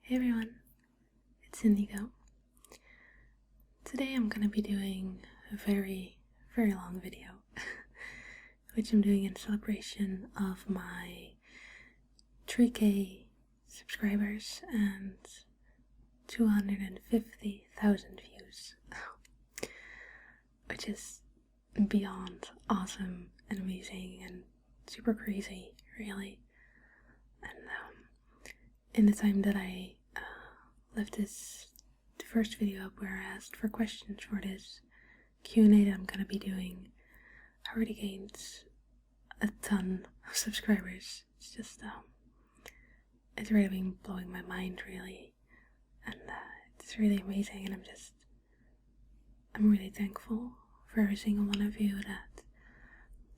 Hey everyone, it's Indigo. Today I'm going to be doing a very long video, which I'm doing in celebration of my 3K subscribers and 250,000 views, which is beyond awesome and amazing and super crazy, really. And in the time that I left the first video up where I asked for questions for this Q&A that I'm gonna be doing, I already gained a ton of subscribers. It's just it's really been blowing my mind, really, and it's really amazing. And I'm really thankful for every single one of you that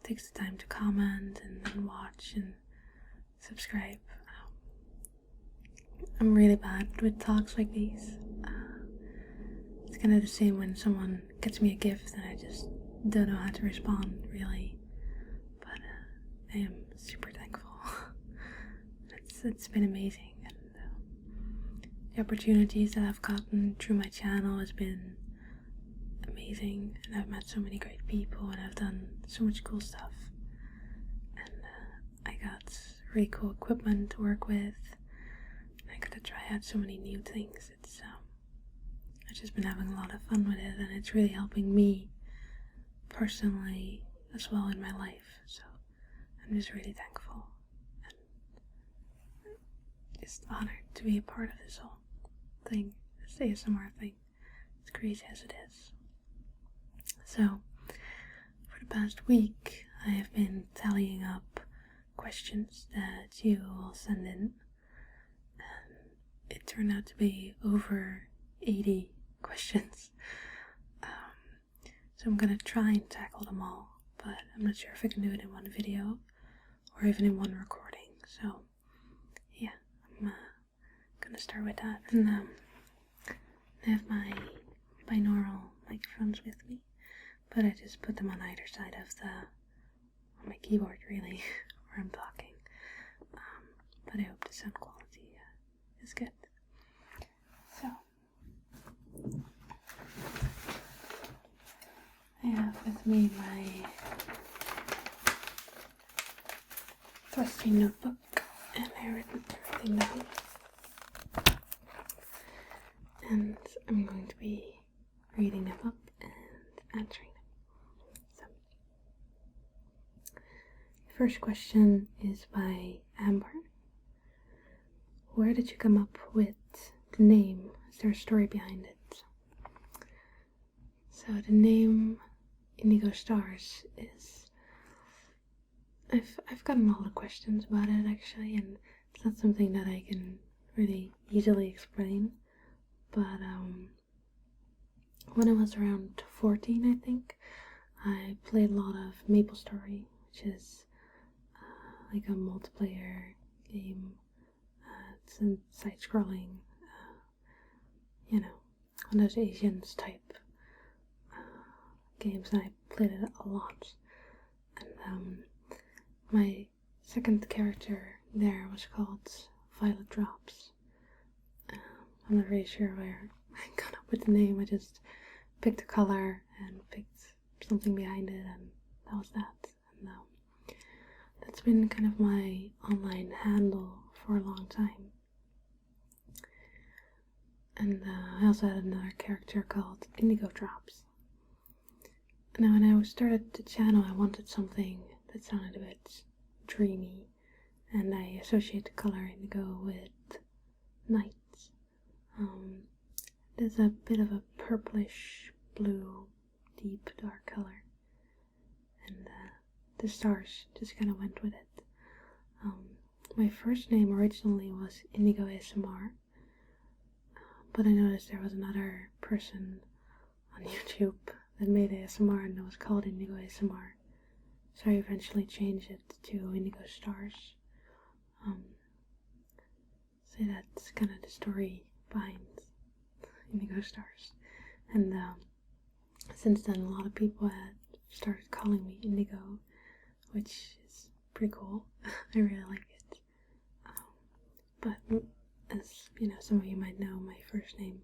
takes the time to comment and watch and subscribe. I'm really bad with talks like these. It's kind of the same when someone gets me a gift and I just don't know how to respond, really. But I am super thankful. It's been amazing, and the opportunities that I've gotten through my channel has been amazing, and I've met so many great people, and I've done so much cool stuff. And I got really cool equipment to work with. I got to try out so many new things. I've just been having a lot of fun with it, and it's really helping me personally as well in my life. So I'm just really thankful and just honored to be a part of this whole thing, this ASMR thing, as crazy as it is. So for the past week, I have been tallying up questions that you all send in. It turned out to be over 80 questions. So I'm gonna try and tackle them all, but I'm not sure if I can do it in one video or even in one recording. So yeah, I'm gonna start with that. And I have my binaural microphones with me, but I just put them on either side of on my keyboard, really, where I'm talking. But I hope the sound quality is good. So I have with me my trusty notebook, and I've written everything down. And I'm going to be reading them up and answering them. So the first question is by Amber. Where did you come up with the name? Is there a story behind it? So the name Indigo Stars is... I've gotten a lot of questions about it, actually, and it's not something that I can really easily explain. But when I was around 14, I think, I played a lot of MapleStory, which is like a multiplayer game. It's a side-scrolling, one of those Asians type games, and I played it a lot. And my second character there was called Violet Drops. I'm not really sure where I got up with the name. I just picked a color and picked something behind it, and that was that. And that's been kind of my online handle for a long time. And I also had another character called Indigo Drops. Now, when I started the channel, I wanted something that sounded a bit dreamy, and I associate the color indigo with night. There's a bit of a purplish blue, deep dark color, and the stars just kind of went with it. My first name originally was Indigo ASMR, but I noticed there was another person on YouTube that made ASMR and it was called Indigo ASMR, so I eventually changed it to Indigo Stars. So that's kind of the story behind Indigo Stars. And since then, a lot of people had started calling me Indigo, which is pretty cool. I really like it. But as you know, some of you might know, my first name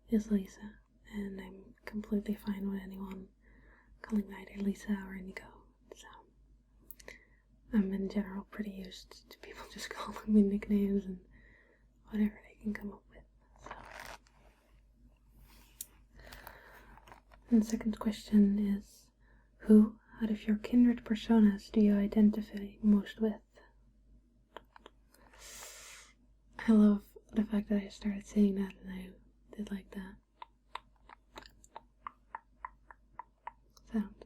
is Lisa, and I'm completely fine with anyone calling me either Lisa or Nico. So I'm in general pretty used to people just calling me nicknames and whatever they can come up with. So. And the second question is, who out of your kindred personas do you identify most with? I love the fact that I started saying that and I did like that sound.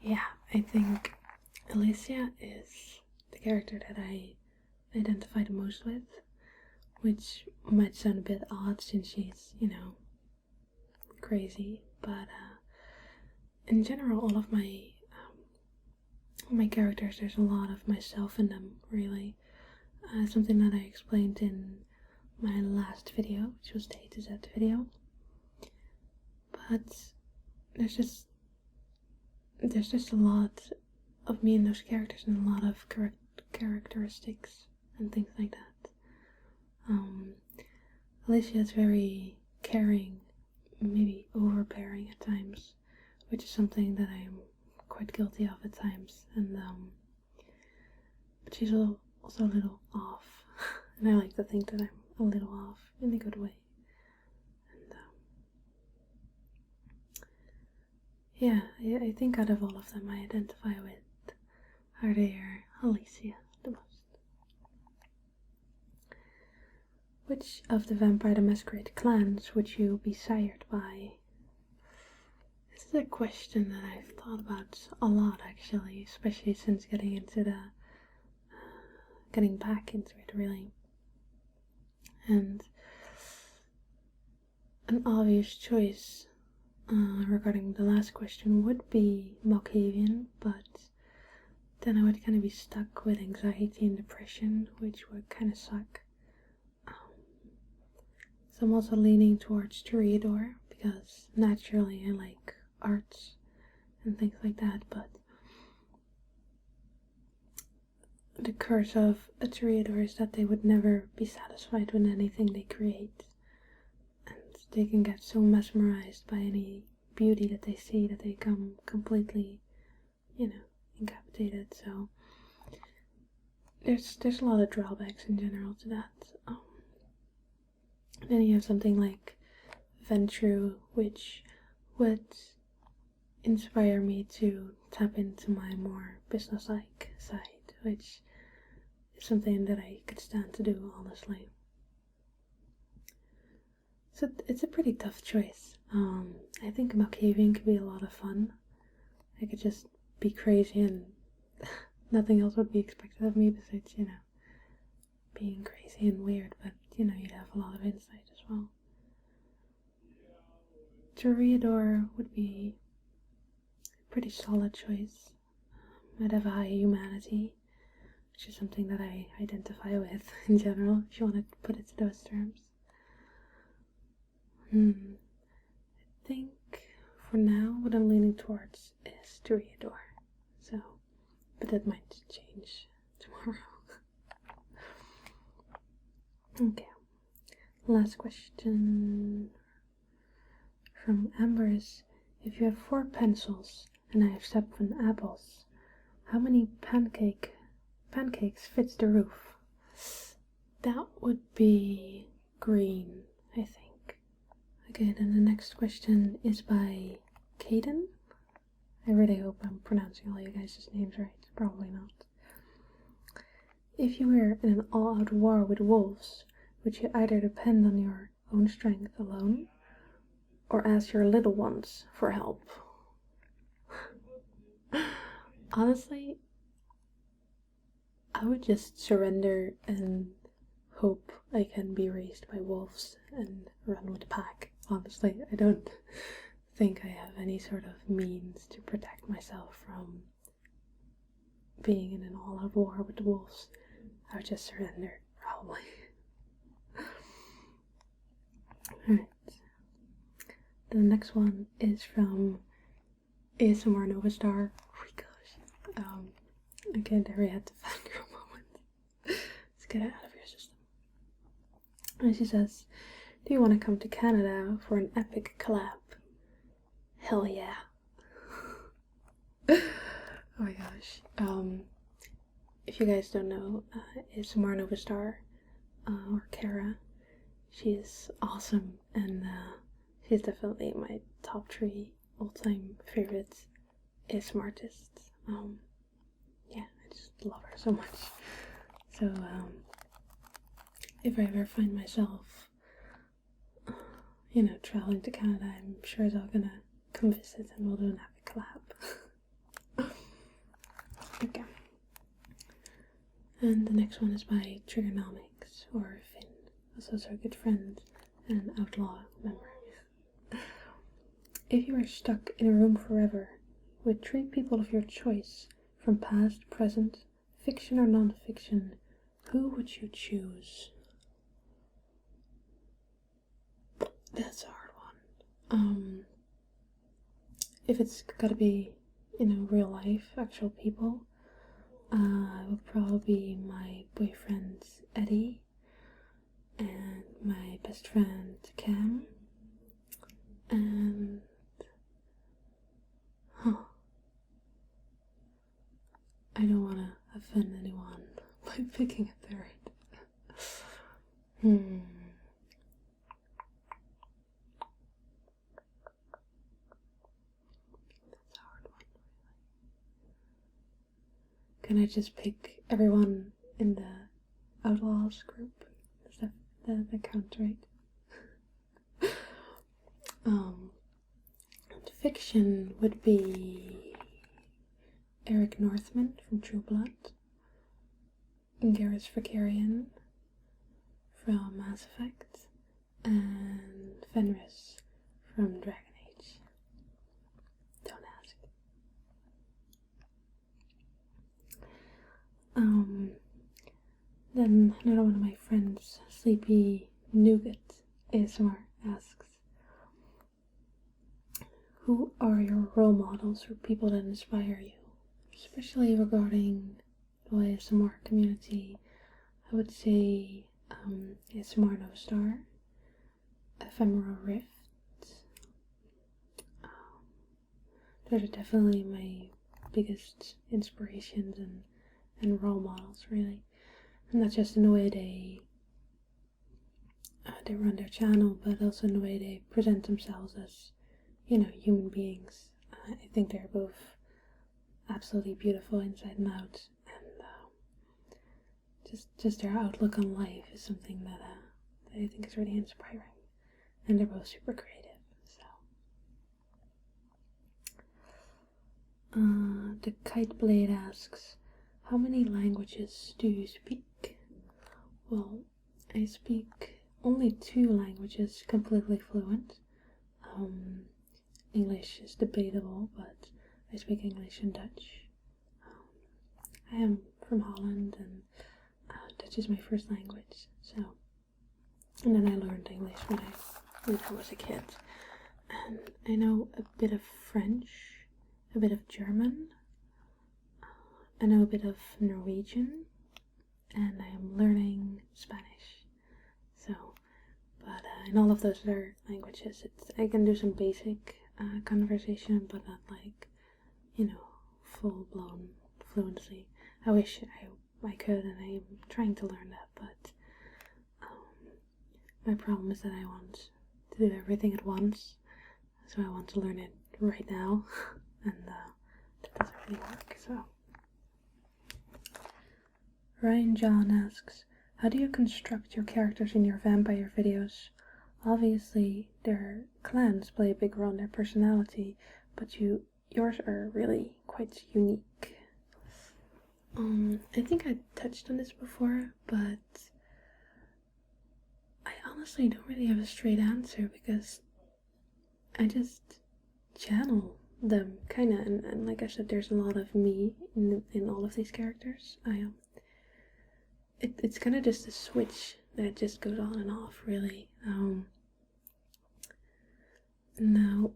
Yeah, I think Alicia is the character that I identify the most with, which might sound a bit odd since she's, you know, crazy, but in general, all of my characters, there's a lot of myself in them, really. Something that I explained in my last video, which was the A to Z video. But there's just a lot of me in those characters and a lot of characteristics and things like that. Alicia is very caring, maybe overbearing at times, which is something that I'm quite guilty of at times, and but she's also a little off, and I like to think that I'm a little off in a good way. And yeah, I think out of all of them I identify with Alicia the most. Which of the Vampire the Masquerade clans would you be sired by? This is a question that I've thought about a lot, actually, especially since getting back into it, really. And an obvious choice regarding the last question would be Malkavian, but then I would kind of be stuck with anxiety and depression, which would kind of suck. So I'm also leaning towards Toreador, because naturally I like arts and things like that, but the curse of a Toreador is that they would never be satisfied with anything they create, and they can get so mesmerized by any beauty that they see that they become completely, you know, incapacitated. So there's a lot of drawbacks in general to that. Then you have something like Ventru, which would inspire me to tap into my more business-like side, which is something that I could stand to do, honestly. So it's a pretty tough choice. I think Malkavian could be a lot of fun. I could just be crazy and nothing else would be expected of me besides, you know, being crazy and weird, but, you know, you'd have a lot of insight as well. Toreador would be a pretty solid choice. I'd have a high humanity, which is something that I identify with in general, if you want to put it to those terms. I think for now what I'm leaning towards is Toreador. So, but that might change tomorrow. Okay, last question from Amber is, if you have 4 pencils and I have 7 apples, how many pancakes fits the roof? That would be green, I think. Okay, then the next question is by Caden. I really hope I'm pronouncing all you guys' names right. Probably not. If you were in an all-out war with wolves, would you either depend on your own strength alone, or ask your little ones for help? Honestly, I would just surrender and hope I can be raised by wolves and run with the pack. Honestly, I don't think I have any sort of means to protect myself from being in an all-out war with the wolves. I would just surrender, probably. Alright. The next one is from ASMR Novastar. Oh my gosh. Okay, there we had the fangirl moment. Let's get it out of your system. And she says, "Do you want to come to Canada for an epic collab?" Hell yeah. Oh my gosh. If you guys don't know, it's Nova Star, or Kara. She is awesome, and she's definitely my top 3 all-time favorites ASMR artists. Yeah, I just love her so much. So, if I ever find myself, traveling to Canada, I'm sure they're gonna come visit and we'll do an epic collab. Okay. And the next one is by Trigonomics, or Finn, also a good friend and outlaw member. If you were stuck in a room forever with 3 people of your choice, from past, present, fiction or non-fiction, who would you choose? That's a hard one. If it's gotta be, real life, actual people, it would probably be my boyfriend Eddie and my best friend Cam, and I don't want to offend anyone by picking a third. That's a hard one. Can I just pick everyone in the Outlaws group? Is that count, right? Fiction would be Eric Northman from True Blood, Garrus Vakarian from Mass Effect, and Fenris from Dragon Age. Don't ask. Then another one of my friends, Sleepy Nougat ASMR, asks, who are your role models or people that inspire you? Especially regarding the ASMR community, I would say ASMR No Star, Ephemeral Rift. Those are definitely my biggest inspirations and role models, really. And not just in the way they run their channel, but also in the way they present themselves as, human beings. I think they're both absolutely beautiful inside and out, and just their outlook on life is something that I think is really inspiring. And they're both super creative, so. The Kite Blade asks, how many languages do you speak? Well, I speak only 2 languages completely fluent. English is debatable, but I speak English and Dutch. I am from Holland, and Dutch is my first language, so. And then I learned English when I was a kid. And I know a bit of French, a bit of German, I know a bit of Norwegian, and I am learning Spanish. So, but in all of those other languages, I can do some basic conversation, but not like, full-blown fluency. I wish I could, and I'm trying to learn that, but my problem is that I want to do everything at once, so I want to learn it right now, and that doesn't really work, so. Ryan John asks, how do you construct your characters in your vampire videos? Obviously, their clans play a big role in their personality, but yours are really quite unique. I think I touched on this before, but I honestly don't really have a straight answer, because I just channel them, kinda, and like I said, there's a lot of me in all of these characters. It's kind of just a switch that just goes on and off, really. Now,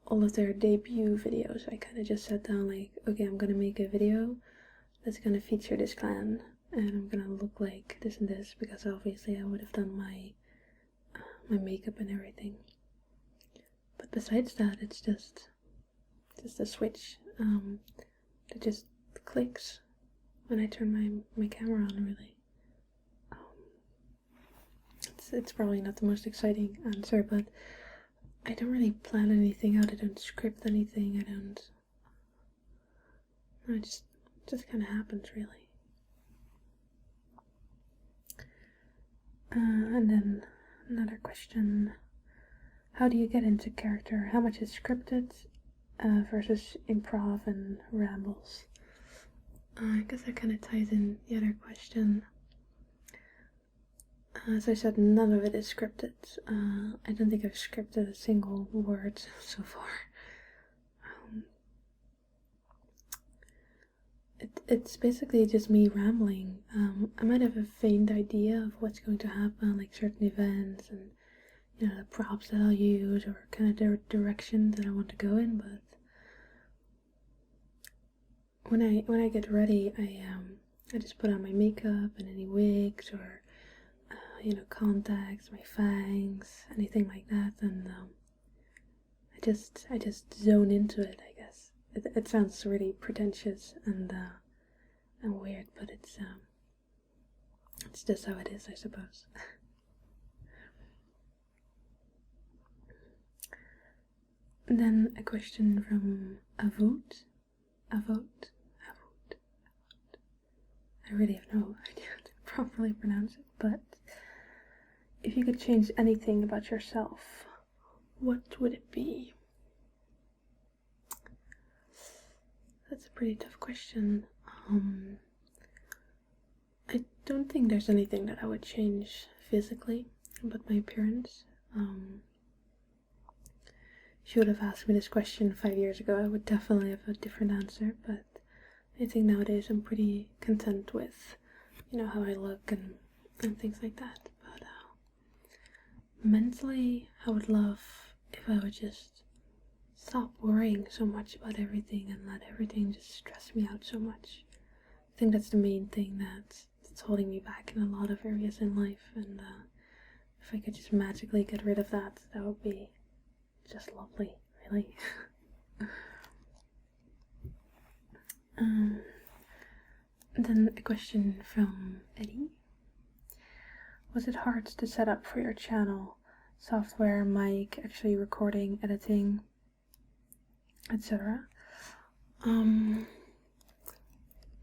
all of their debut videos, I kind of just sat down like, okay, I'm gonna make a video that's gonna feature this clan, and I'm gonna look like this and this, because obviously I would have done my makeup and everything. But besides that, it's just a switch that just clicks when I turn my camera on, really. It's probably not the most exciting answer, but I don't really plan anything out. I don't script anything. It just kind of happens, really. And then another question: how do you get into character? How much is scripted versus improv and rambles? I guess that kind of ties in the other question. As I said, none of it is scripted. I don't think I've scripted a single word so far. It's basically just me rambling. I might have a faint idea of what's going to happen, like certain events and the props that I'll use, or kind of the direction that I want to go in. But when I get ready, I just put on my makeup and any wigs or contacts, my fangs, anything like that, and I just zone into it. I guess it sounds really pretentious and weird, but it's just how it is, I suppose. And then a question from Avoot. I really have no idea how to properly pronounce it, but if you could change anything about yourself, what would it be? That's a pretty tough question. I don't think there's anything that I would change physically about my appearance. If you would have asked me this question 5 years ago, I would definitely have a different answer, but I think nowadays I'm pretty content with, how I look and things like that. But mentally, I would love if I would just stop worrying so much about everything and let everything just stress me out so much. I think that's the main thing that's holding me back in a lot of areas in life, and if I could just magically get rid of that, that would be just lovely, really. Then a question from Eddie. Was it hard to set up for your channel? Software, mic, actually recording, editing, etc.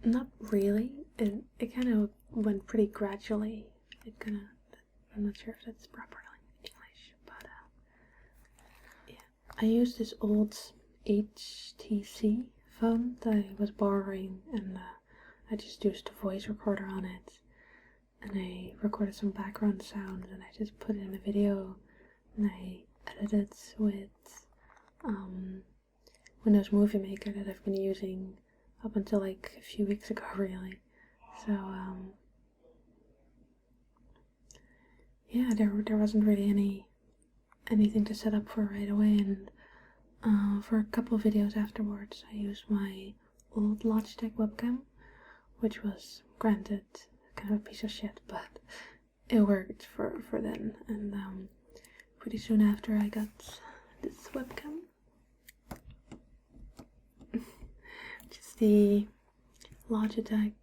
Not really. It kind of went pretty gradually. I'm not sure if that's properly English, but yeah. I used this old HTC phone that I was borrowing, and I just used a voice recorder on it, and I recorded some background sounds, and I just put it in a video, and I edited with Windows Movie Maker that I've been using up until like a few weeks ago, really. So yeah, there wasn't really anything to set up for right away, and for a couple of videos afterwards I used my old Logitech webcam, which was, granted, kind of a piece of shit, but it worked for then. And pretty soon after I got this webcam, which is the Logitech,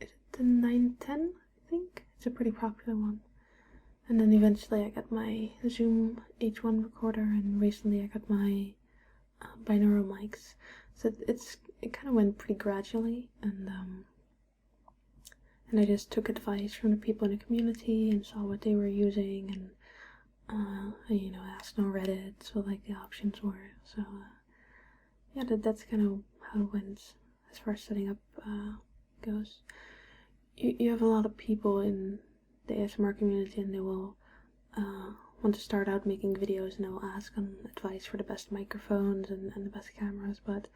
is it the 910, I think? It's a pretty popular one. And then eventually I got my Zoom H1 recorder, and recently I got my binaural mics. So it kind of went pretty gradually, and I just took advice from the people in the community and saw what they were using, and asked on Reddit what like the options were. So yeah, that's kind of how it went as far as setting up goes. You have a lot of people in the ASMR community, and they will want to start out making videos, and they will ask on advice for the best microphones and the best cameras, but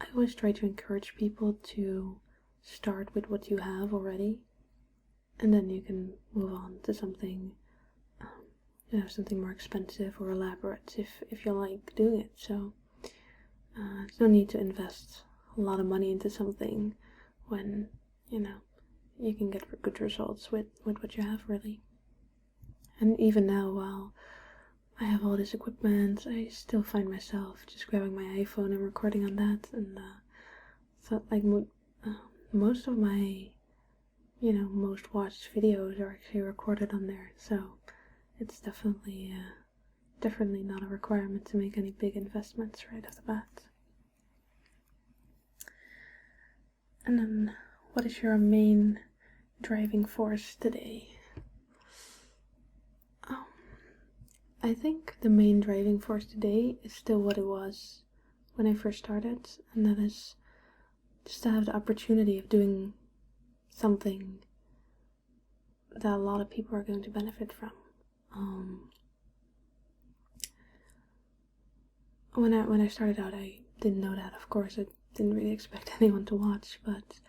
I always try to encourage people to start with what you have already, and then you can move on to something something more expensive or elaborate if you like doing it. So there's no need to invest a lot of money into something when, you can get good results with what you have, really. And even now, while I have all this equipment, I still find myself just grabbing my iPhone and recording on that, and so like most of my, most watched videos are actually recorded on there, so it's definitely not a requirement to make any big investments right off the bat. And then, what is your main driving force today? I think the main driving force today is still what it was when I first started, and that is just to have the opportunity of doing something that a lot of people are going to benefit from. When I started out, I didn't know that, of course. I didn't really expect anyone to watch, but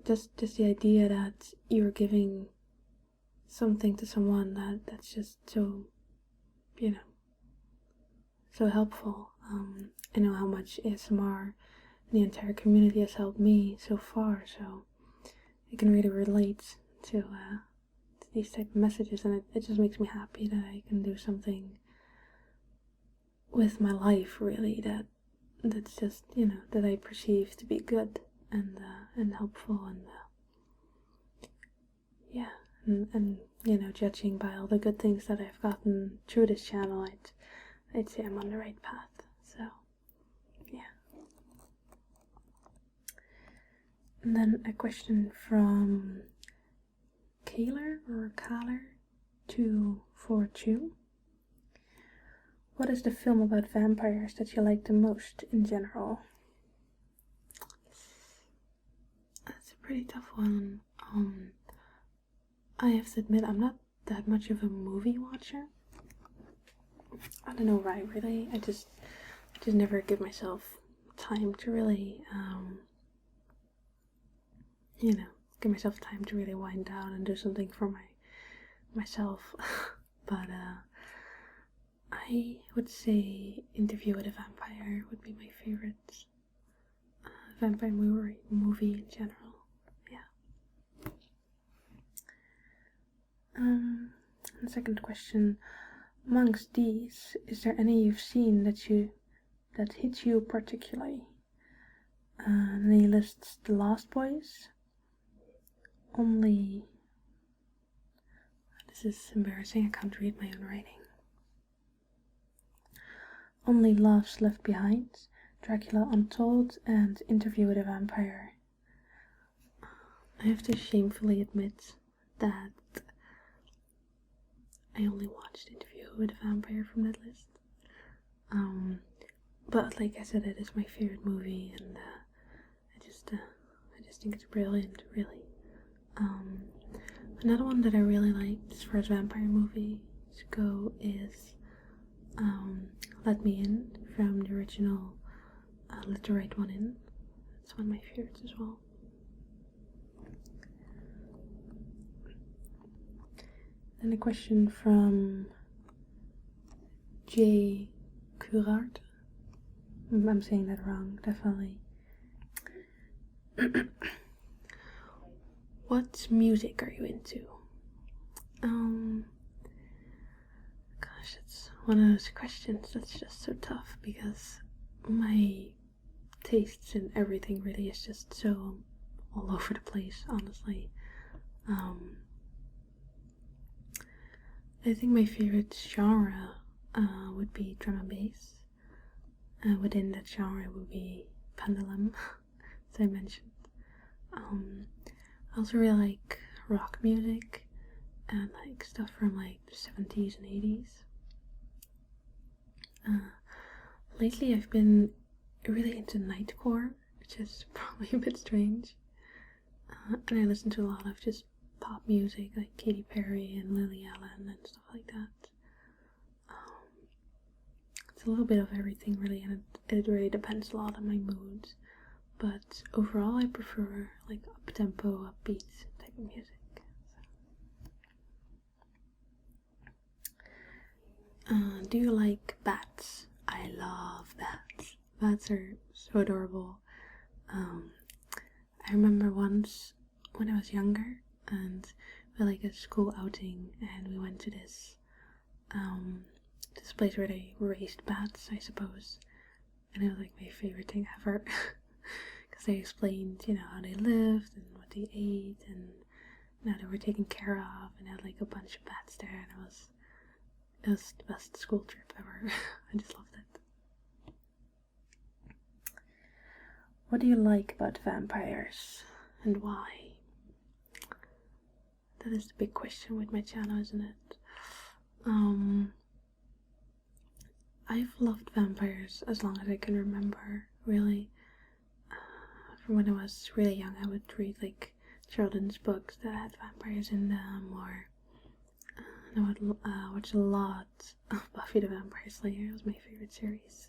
just the idea that you're giving something to someone that's just so, so helpful. I know how much ASMR and the entire community has helped me so far, so I can really relate to these type of messages, and it just makes me happy that I can do something with my life, really, that's just, that I perceive to be good and helpful, and yeah, and judging by all the good things that I've gotten through this channel, I'd say I'm on the right path. So yeah. And then a question from Kaler 242. What is the film about vampires that you like the most in general? That's a pretty tough one. I have to admit, I'm not that much of a movie watcher. I don't know why, really. I just never give myself time to really, give myself time to really wind down and do something for myself. But I would say Interview with a Vampire would be my favorite vampire movie in general. Yeah. And second question, amongst these, is there any you've seen that hit you particularly? And then he lists The Lost Boys. This is embarrassing, I can't read my own writing. Only Love's Left Behind, Dracula Untold, and Interview with a Vampire. I have to shamefully admit that I only watched Interview with a Vampire from that list. But like I said, it is my favorite movie, and I just think it's brilliant, really. Another one that I really liked as far as vampire movies go is Let Me In, from the original Let the Right One In. It's one of my favorites as well. Then a question from J. Curard. I'm saying that wrong, definitely. What music are you into? Gosh, it's one of those questions that's just so tough, because my tastes in everything really is just so all over the place, honestly. I think my favorite genre would be drum and bass. Within that genre would be pendulum, as I mentioned. I also really like rock music and like stuff from like the 70s and 80s. Lately I've been really into nightcore, which is probably a bit strange. And I listen to a lot of just pop music like Katy Perry and Lily Allen and stuff like that. It's a little bit of everything, really, and it really depends a lot on my moods. But overall, I prefer like up-tempo, upbeat type of music. Do you like bats? I love bats. Bats are so adorable. I remember once when I was younger, and we had like a school outing, and we went to this place where they raised bats, I suppose, and it was like my favorite thing ever, because they explained, how they lived and what they ate, and how they were taken care of, and had like a bunch of bats there, and it was the best school trip ever. I just loved it. What do you like about vampires, and why? That is the big question with my channel, isn't it? I've loved vampires as long as I can remember, really. From when I was really young, I would read like children's books that had vampires in them, or I would watch a lot of Buffy the Vampire Slayer. It was my favorite series.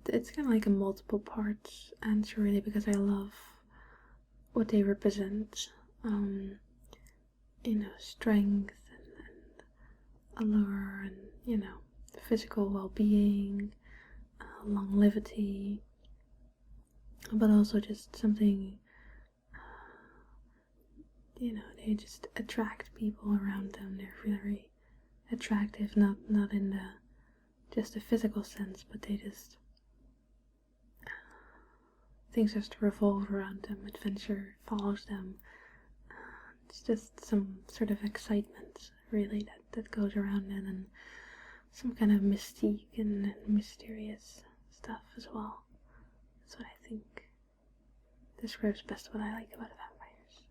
It's kind of like a multiple parts answer, really, because I love what they represent. Strength and allure, and physical well-being, longevity, but also just something. They just attract people around them. They're very attractive, not in just a physical sense, but things just revolve around them. Adventure follows them. It's just some sort of excitement, really, that goes around it, and some kind of mystique and mysterious stuff as well. That's what I think describes best what I like about vampires.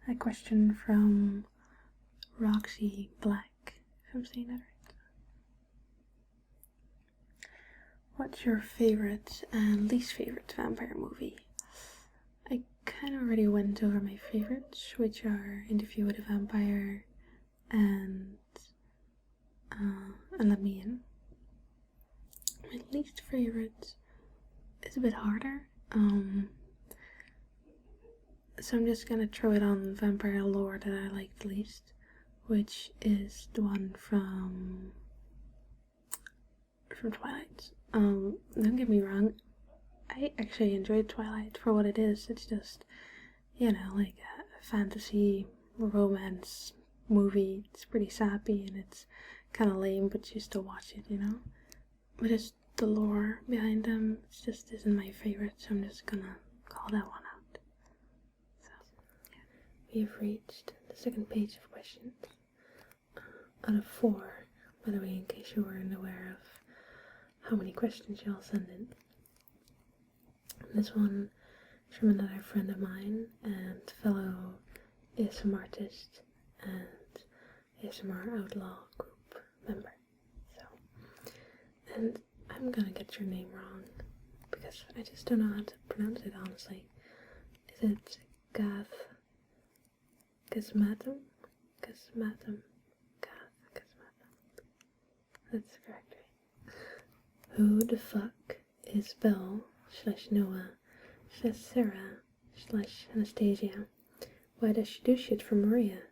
A question from Roxy Black, if I'm saying that right. What's your favorite and least favorite vampire movie? I kind of already went over my favorites, which are Interview with a Vampire and Let Me In. My least favorite is a bit harder, so I'm just gonna throw it on vampire lore that I liked least, which is the one from Twilight. Don't get me wrong, I actually enjoyed Twilight for what it is. It's just, like a fantasy romance movie. It's pretty sappy and it's kind of lame, but you still watch it, But it's the lore behind them. It just isn't my favorite, so I'm just gonna call that one out. So, yeah. We've reached the second page of questions. Out of 4, by the way, in case you weren't aware of how many questions y'all send in. This one is from another friend of mine and fellow ASMR artist and ASMR Outlaw group member. So, and I'm gonna get your name wrong because I just don't know how to pronounce it, honestly. Is it Gasmatum? That's correct, right? Who the fuck is Belle/Noah/Sarah/Anastasia? Why does she do shit for Maria?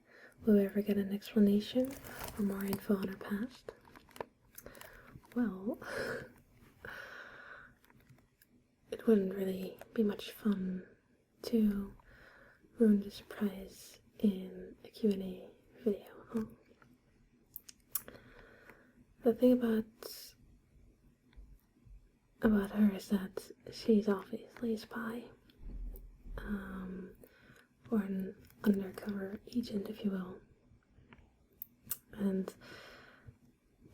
Will we ever get an explanation or more info on her past? Well, it wouldn't really be much fun to ruin the surprise in a Q&A video, huh? The thing about her is that she's obviously a spy, or an undercover agent, if you will, and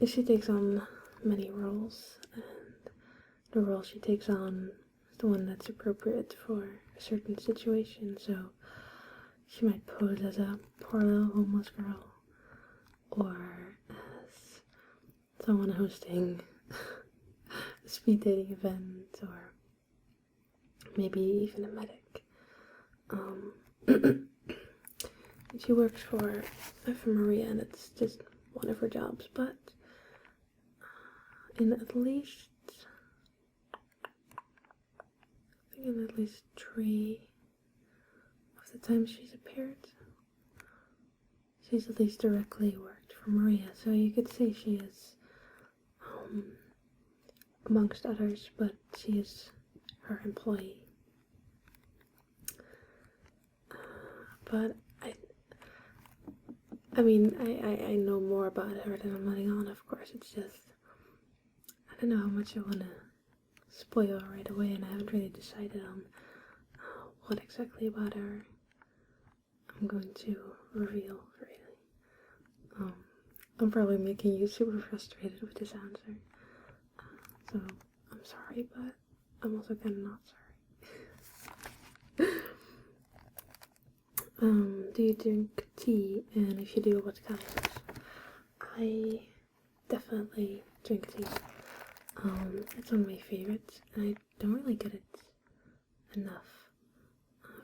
she takes on many roles, and the role she takes on is the one that's appropriate for a certain situation. So she might pose as a poor little homeless girl, or as someone hosting a speed dating event, or maybe even a medic. She works for Maria, and it's just one of her jobs, but in at least 3 of the times she's appeared, she's at least directly worked for Maria, so you could say she is amongst others, but she is her employee. But I mean, I know more about her than I'm letting on, of course. It's just, I don't know how much I want to spoil right away, and I haven't really decided on what exactly about her I'm going to reveal, really. I'm probably making you super frustrated with this answer. So, I'm sorry, but I'm also kind of not sorry. Do you drink tea? And if you do, what kind? I definitely drink tea. It's one of my favorites, and I don't really get it enough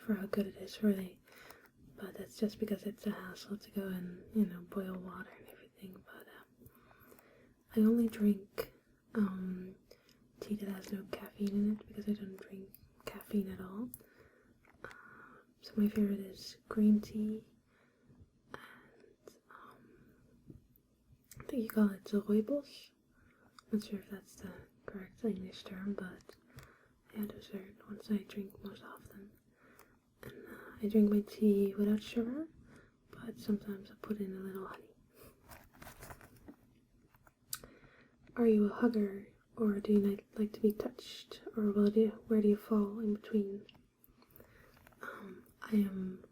for how good it is, really. But that's just because it's a hassle to go and, boil water and everything. But I only drink tea that has no caffeine in it because I don't drink caffeine at all. So my favorite is green tea, and I think you call it rooibos. Not sure if that's the correct English term, but yeah, those are the ones I drink most often. And I drink my tea without sugar, but sometimes I put in a little honey. Are you a hugger, or do you like to be touched, or where do you fall in between? I am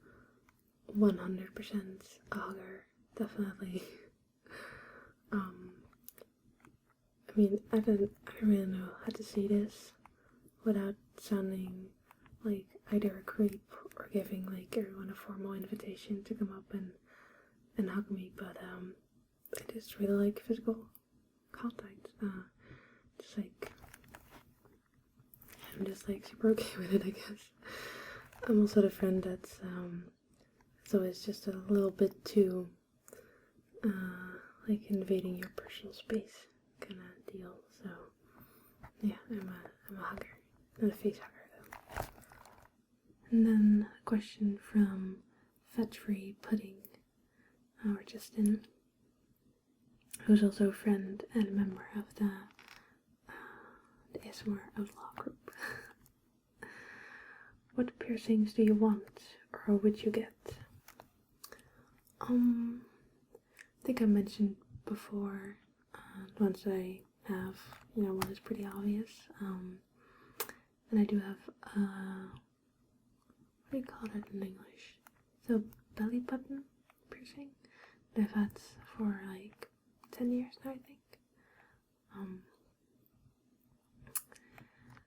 100% a hugger, definitely. I mean, I don't really know how to say this without sounding like either a creep or giving like everyone a formal invitation to come up and hug me, but I just really like physical contact. Just like, I'm just like super okay with it, I guess. I'm also the friend that's so it's just a little bit too like invading your personal space kind of deal. So yeah, I'm a hugger, not a face hugger though. And then a question from Fat-Free Pudding, or Justin, who's also a friend and a member of the ASMR Outlaw group. What piercings do you want, or would you get? I think I mentioned before, once I have, one is pretty obvious, and I do have, what do you call that in English? So, belly button piercing that I've had for like 10 years now, I think.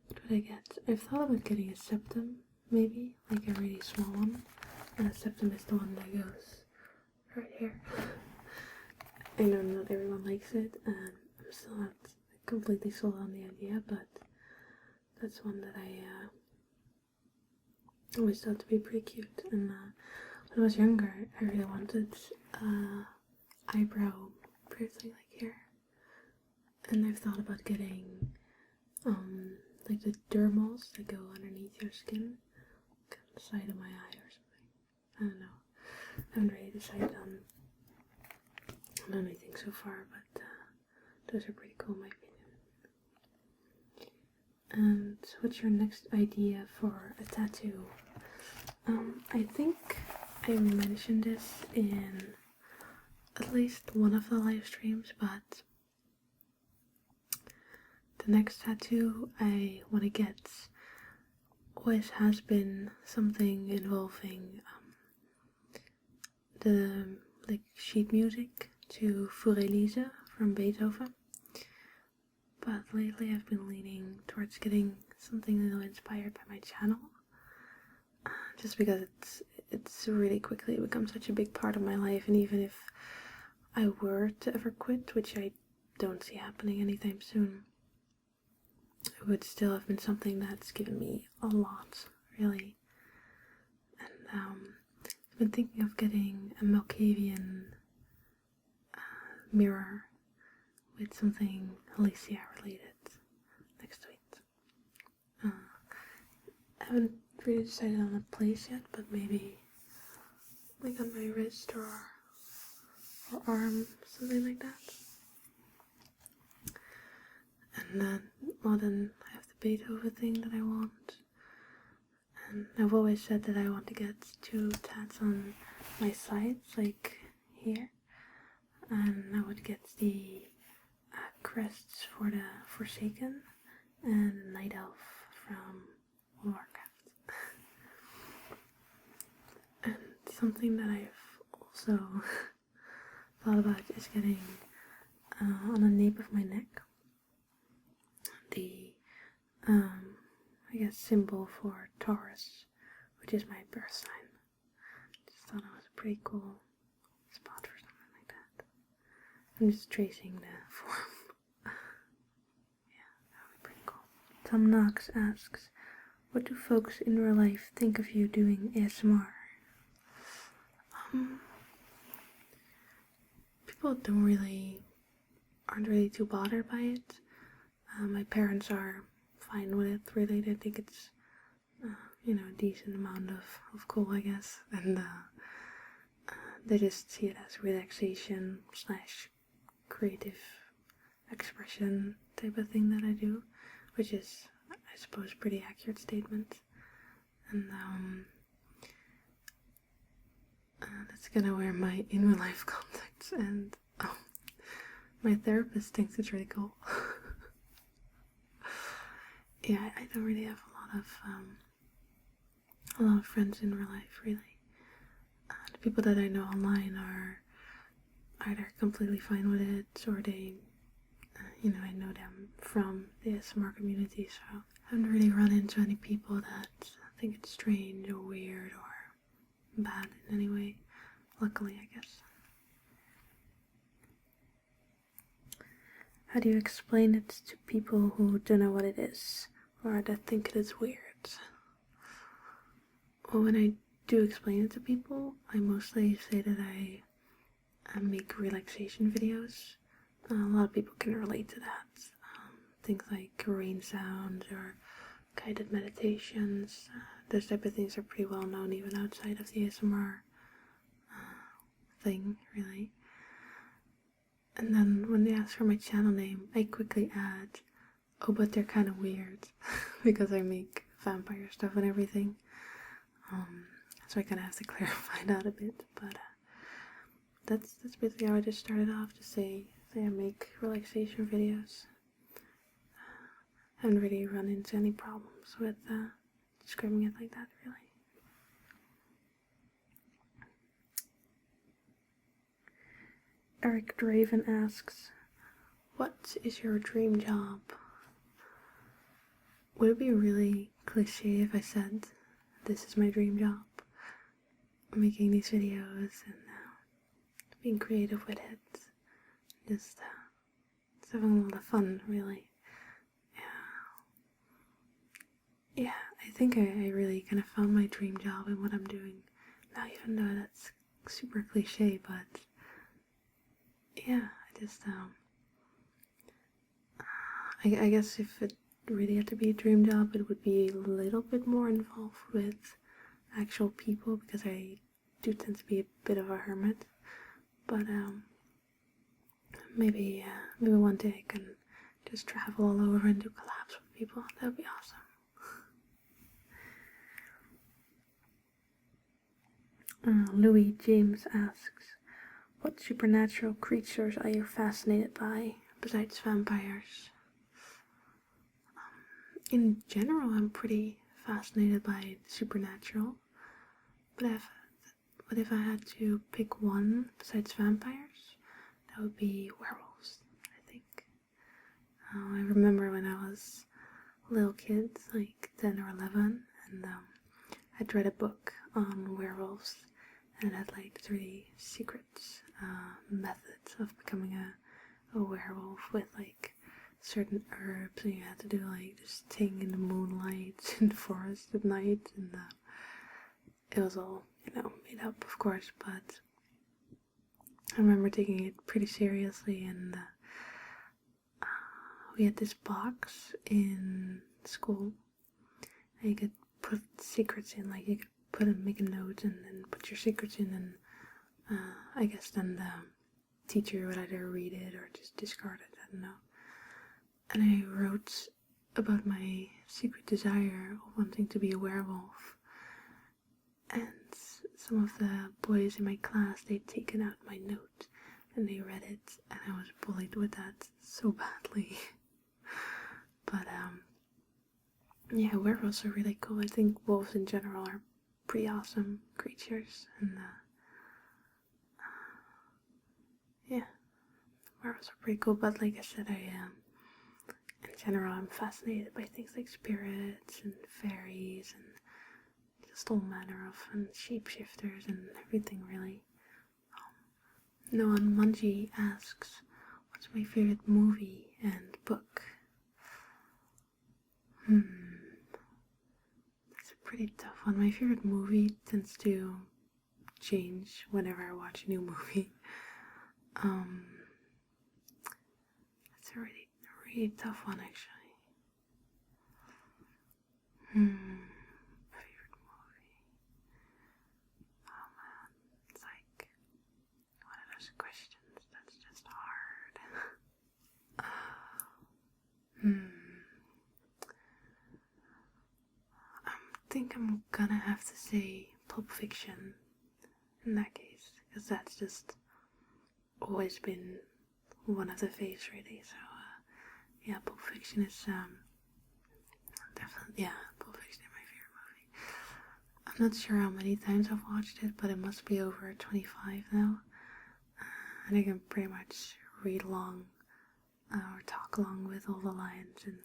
What would I get? I've thought about getting a septum, maybe, like a really small one, and a septum is the one that goes right here. I know not everyone likes it, and I'm still not completely sold on the idea, but that's one that I always thought to be pretty cute. And when I was younger, I really wanted eyebrow piercing, like here, and I've thought about getting like the dermals that go underneath your skin, like on the side of my eye or something. I don't know. I haven't really decided on anything so far, but those are pretty cool in my opinion. And what's your next idea for a tattoo? I think I mentioned this in at least one of the live streams, but the next tattoo I want to get always has been something involving the like sheet music to Für Elise from Beethoven. But lately I've been leaning towards getting something a little inspired by my channel, just because it's really quickly become such a big part of my life, and even if I were to ever quit, which I don't see happening anytime soon, it would still have been something that's given me a lot, really. And I've been thinking of getting a Malkavian mirror with something Alicia related next to it. I haven't really decided on a place yet, but maybe like on my wrist or or arm, something like that. And then I have the Beethoven thing that I want. And I've always said that I want to get 2 tats on my sides, like here. And I would get the crests for the Forsaken and Night Elf from Warcraft. And something that I've also thought about is getting on the nape of my neck the I guess symbol for Taurus, which is my birth sign. Just thought it was a pretty cool spot for something like that. I'm just tracing the form. Yeah, that would be pretty cool. Tom Knox asks, what do folks in real life think of you doing ASMR? People aren't really too bothered by it. My parents are fine with it, really. They think it's, a decent amount of cool, I guess. And they just see it as relaxation / creative expression type of thing that I do, which is, I suppose, a pretty accurate statement. And that's gonna wear my in real life contacts, and my therapist thinks it's really cool. Yeah, I don't really have a lot of friends in real life, really. The people that I know online are either completely fine with it, or they, I know them from the ASMR community, so I haven't really run into any people that think it's strange or weird or bad in any way. Luckily, I guess. How do you explain it to people who don't know what it is, or that think it is weird? Well, when I do explain it to people, I mostly say that I make relaxation videos. A lot of people can relate to that. Things like rain sounds or guided meditations. Those type of things are pretty well known even outside of the ASMR thing, really. And then when they ask for my channel name, I quickly add, oh, but they're kind of weird, because I make vampire stuff and everything. So I kind of have to clarify that a bit, but that's basically how I just started off, to say I make relaxation videos. I haven't really run into any problems with describing it like that, really. Eric Draven asks, what is your dream job? Would it be really cliche if I said, this is my dream job? Making these videos and being creative with it. Just having a lot of fun, really. Yeah, I think I really kind of found my dream job in what I'm doing now, even though that's super cliche, but yeah, I just, I guess if it really had to be a dream job, it would be a little bit more involved with actual people, because I do tend to be a bit of a hermit. But maybe one day I can just travel all over and do collabs with people. That would be awesome. Louis James asks, what supernatural creatures are you fascinated by, besides vampires? In general, I'm pretty fascinated by the supernatural, but if I had to pick one besides vampires, that would be werewolves, I think. I remember when I was a little kid, like 10 or 11, and I'd read a book on werewolves, and it had like 3 secret methods of becoming a werewolf, with like certain herbs, and you had to do like this thing in the moonlight in the forest at night, and it was all, made up, of course, but I remember taking it pretty seriously, and we had this box in school, and you could put secrets in, like you could make a note and then put your secrets in, and I guess then teacher would either read it or just discard it, I don't know. And I wrote about my secret desire of wanting to be a werewolf. And some of the boys in my class, they'd taken out my note and they read it, and I was bullied with that so badly. But yeah, werewolves are really cool. I think wolves in general are pretty awesome creatures, and yeah, werewolves are pretty cool. But like I said, in general, I'm fascinated by things like spirits and fairies and just all manner of and shapeshifters and everything, really. Noah Munji asks, what's my favorite movie and book? That's a pretty tough one. My favorite movie tends to change whenever I watch a new movie. It's a really tough one, actually. Favorite movie. Oh man, it's like one of those questions that's just hard. I think I'm gonna have to say Pulp Fiction in that case, because that's just always been one of the faves, really. So yeah, Pulp Fiction is definitely, yeah, Pulp Fiction is my favorite movie. I'm not sure how many times I've watched it, but it must be over 25 now, and I can pretty much read along or talk along with all the lines. And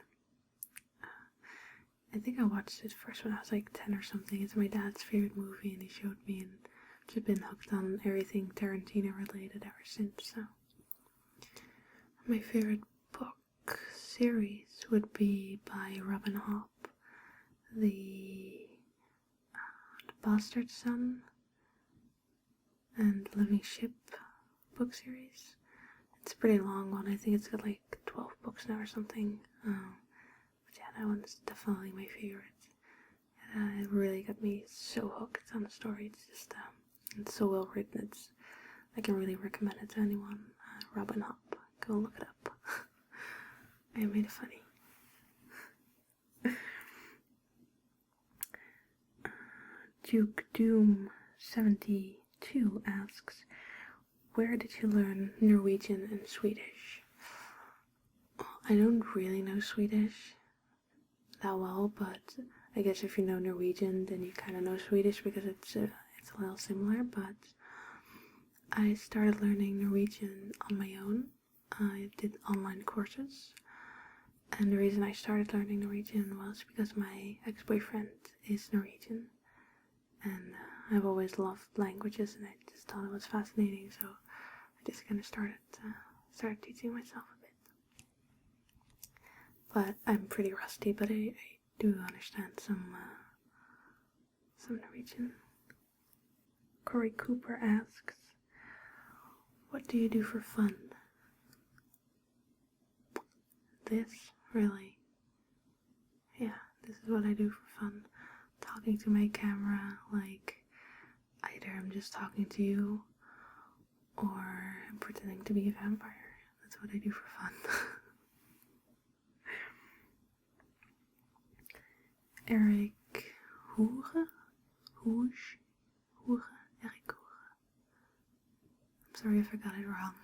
I think I watched it first when I was like 10 or something. It's my dad's favorite movie, and he showed me, and I've just been hooked on everything Tarantino related ever since. So my favorite book series would be by Robin Hobb, the Bastard Son and Living Ship book series. It's a pretty long one. I think it's got like 12 books now or something. But yeah, that one's definitely my favorite. It really got me so hooked on the story. It's just, it's so well written. I can really recommend it to anyone. Robin Hobb. Go look it up. I made it funny. Duke Doom 72 asks, where did you learn Norwegian and Swedish? I don't really know Swedish that well, but I guess if you know Norwegian, then you kind of know Swedish because it's a little similar. But I started learning Norwegian on my own. I did online courses, and the reason I started learning Norwegian was because my ex-boyfriend is Norwegian, and I've always loved languages, and I just thought it was fascinating, so I just kind of started teaching myself a bit. But I'm pretty rusty, but I do understand some Norwegian. Corey Cooper asks, what do you do for fun? This, really. Yeah, this is what I do for fun. Talking to my camera, like, either I'm just talking to you, or I'm pretending to be a vampire. That's what I do for fun. Eric Hoere? Eric Hoere. I'm sorry if I got it wrong.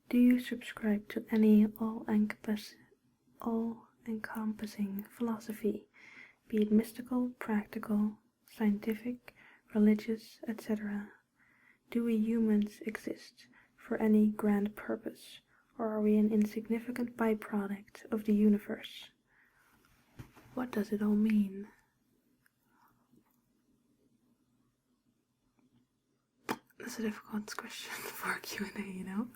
Do you subscribe to any all-encompassing philosophy, be it mystical, practical, scientific, religious, etc.? Do we humans exist for any grand purpose, or are we an insignificant byproduct of the universe? What does it all mean? That's a difficult question for a Q&A, you know?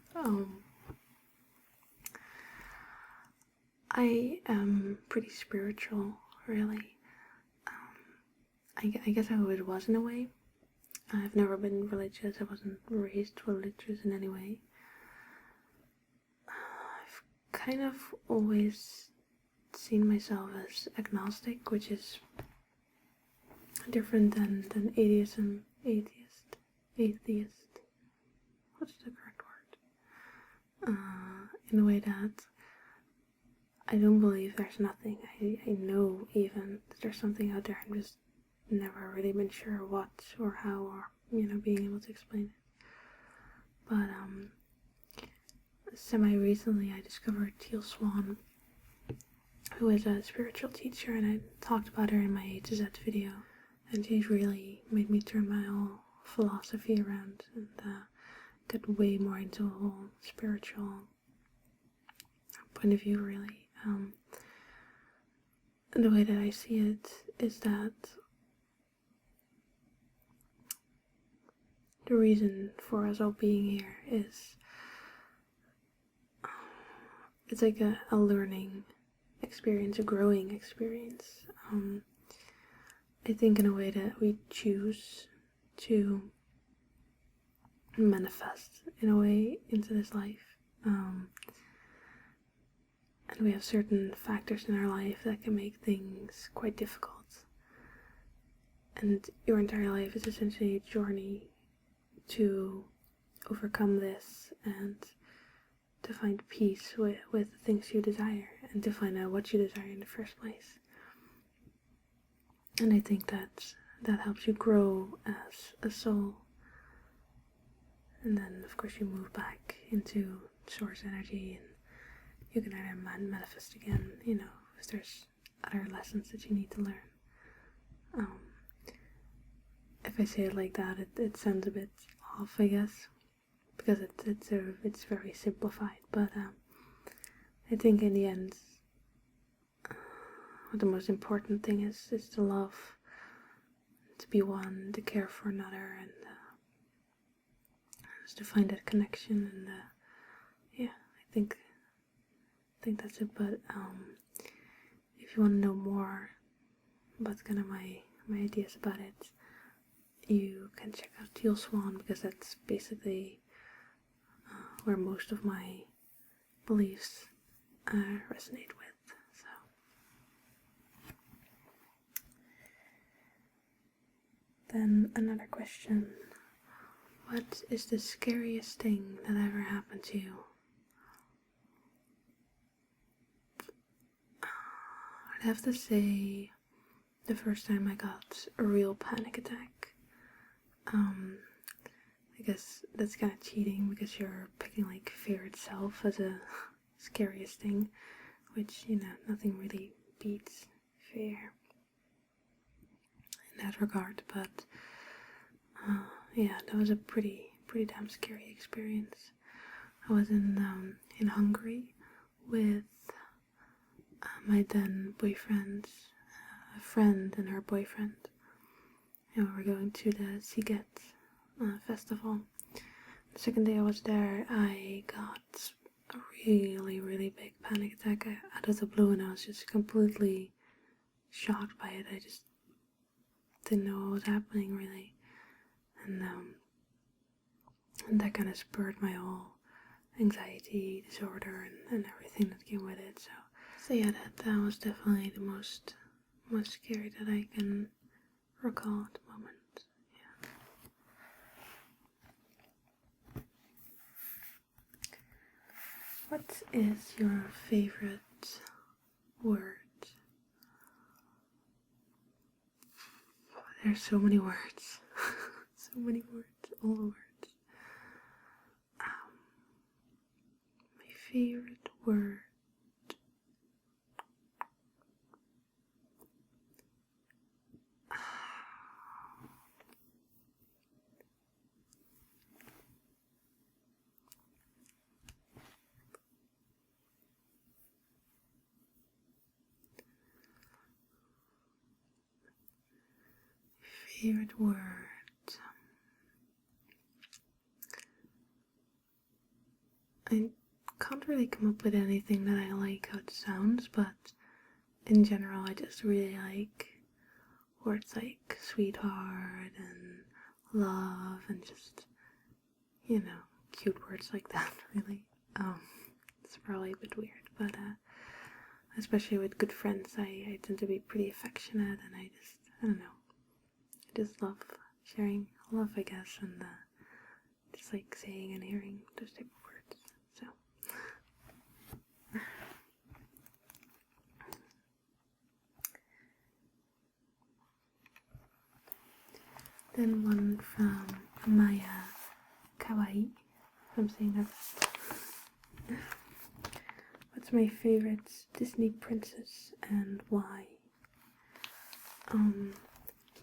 I am pretty spiritual, really. I guess I always was in a way. I've never been religious. I wasn't raised religious in any way. I've kind of always seen myself as agnostic, which is different than atheist. atheist. What's the correct word? In a way that I don't believe there's nothing. I know even that there's something out there. I'm just never really been sure what or how or, being able to explain it. But, semi-recently I discovered Teal Swan, who is a spiritual teacher, and I talked about her in my A to Z video. And she's really made me turn my whole philosophy around and get way more into a whole spiritual point of view, really. And the way that I see it is that the reason for us all being here is it's like a learning experience, a growing experience. I think in a way that we choose to manifest in a way into this life. And we have certain factors in our life that can make things quite difficult. And your entire life is essentially a journey to overcome this and to find peace with the things you desire and to find out what you desire in the first place. And I think that helps you grow as a soul. And then, of course, you move back into source energy and you can either manifest again, if there's other lessons that you need to learn. If I say it like that, it sounds a bit off, I guess, because it's very simplified. But I think in the end, what the most important thing is to love, to be one, to care for another, and just to find that connection. And I think that's it. But if you want to know more about kind of my ideas about it, you can check out Teal Swan, because that's basically where most of my beliefs resonate with. So then another question: what is the scariest thing that ever happened to you? I'd have to say the first time I got a real panic attack. I guess that's kind of cheating, because you're picking like fear itself as a scariest thing, which, nothing really beats fear in that regard. But that was a pretty damn scary experience. I was in Hungary with my then boyfriend's friend and her boyfriend, and we were going to the Siget festival. The second day I was there, I got a really big panic attack out of the blue, and I was just completely shocked by it. I just didn't know what was happening, really, and that kind of spurred my whole anxiety disorder and everything that came with it. So yeah, that was definitely the most scary that I can recall at the moment. Yeah. What is your favorite word? There's so many words. So many words, all the words. My favorite word. Favorite word. I can't really come up with anything that I like how it sounds, but in general I just really like words like sweetheart and love and just, cute words like that, really. It's probably a bit weird, but especially with good friends, I tend to be pretty affectionate, and I don't know, I just love sharing love, I guess, and just like saying and hearing those type of words. So then one from Maya Kawaii, if I'm saying that. What's my favorite Disney princess and why?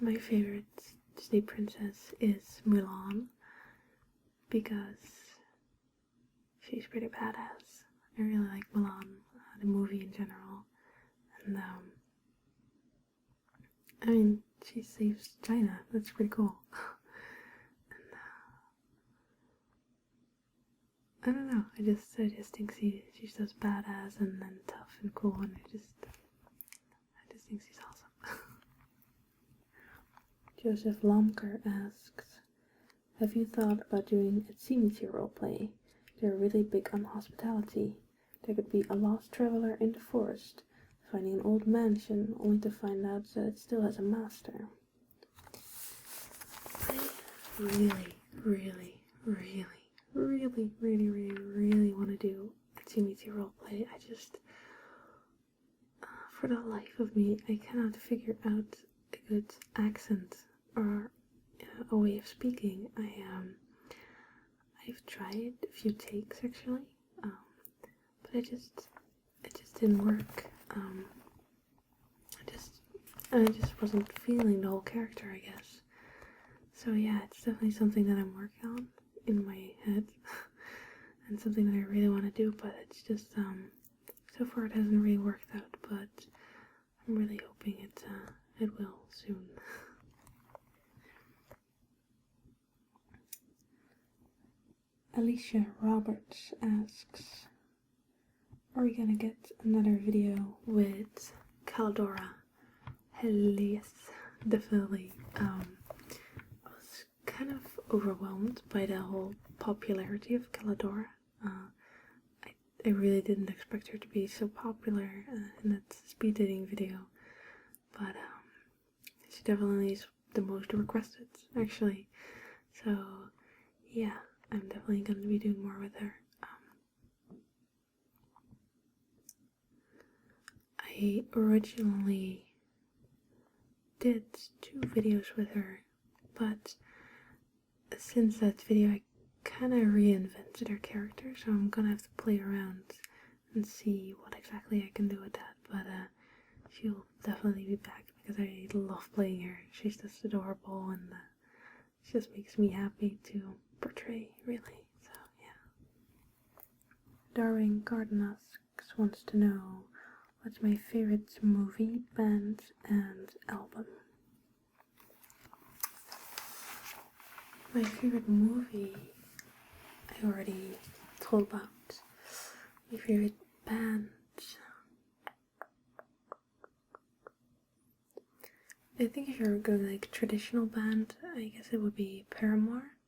My favorite Disney princess is Mulan because she's pretty badass. I really like Mulan, the movie in general, and I mean, she saves China. That's pretty cool. And, I don't know. I just think she's just badass and then tough and cool, and I just think she's awesome. Joseph Lomker asks, have you thought about doing a Tsimiti roleplay? They're really big on hospitality. There could be a lost traveler in the forest, finding an old mansion, only to find out that it still has a master. I really, really, really, really, really, really, really want to do a Tsimiti roleplay. I just, for the life of me, I cannot figure out a good accent or a way of speaking. I've tried a few takes actually, but it just didn't work. I just wasn't feeling the whole character, I guess. So yeah, it's definitely something that I'm working on in my head, and something that I really want to do. But it's just so far it hasn't really worked out. But I'm really hoping it will soon. Alicia Roberts asks, are we gonna get another video with Caldora? Hell yes, definitely. I was kind of overwhelmed by the whole popularity of Caldora. I really didn't expect her to be so popular in that speed dating video, but she definitely is the most requested, actually. So yeah, I'm definitely going to be doing more with her. I originally did 2 videos with her, but since that video I kind of reinvented her character, so I'm gonna have to play around and see what exactly I can do with that. But she'll definitely be back because I love playing her. She's just adorable, and she just makes me happy to portray, really. So yeah. Darwin Garden asks, wants to know, what's my favorite movie, band, and album? My favorite movie, I already told about. My favorite band, I think if you're going like traditional band, I guess it would be Paramore.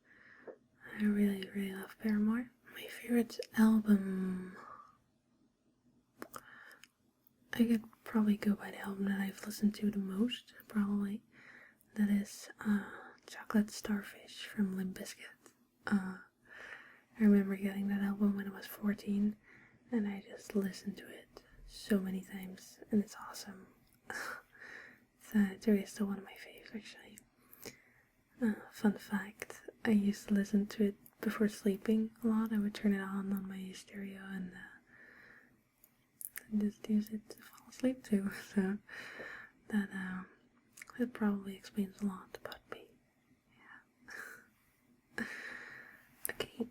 I really, really love Paramore. My favorite album, I could probably go by the album that I've listened to the most, probably. That is Chocolate Starfish from Limp Bizkit. I remember getting that album when I was 14, and I just listened to it so many times, and it's awesome. It's really still one of my faves, actually. Fun fact, I used to listen to it before sleeping a lot. I would turn it on my stereo and just use it to fall asleep to. So that probably explains a lot about me. Yeah. Okay,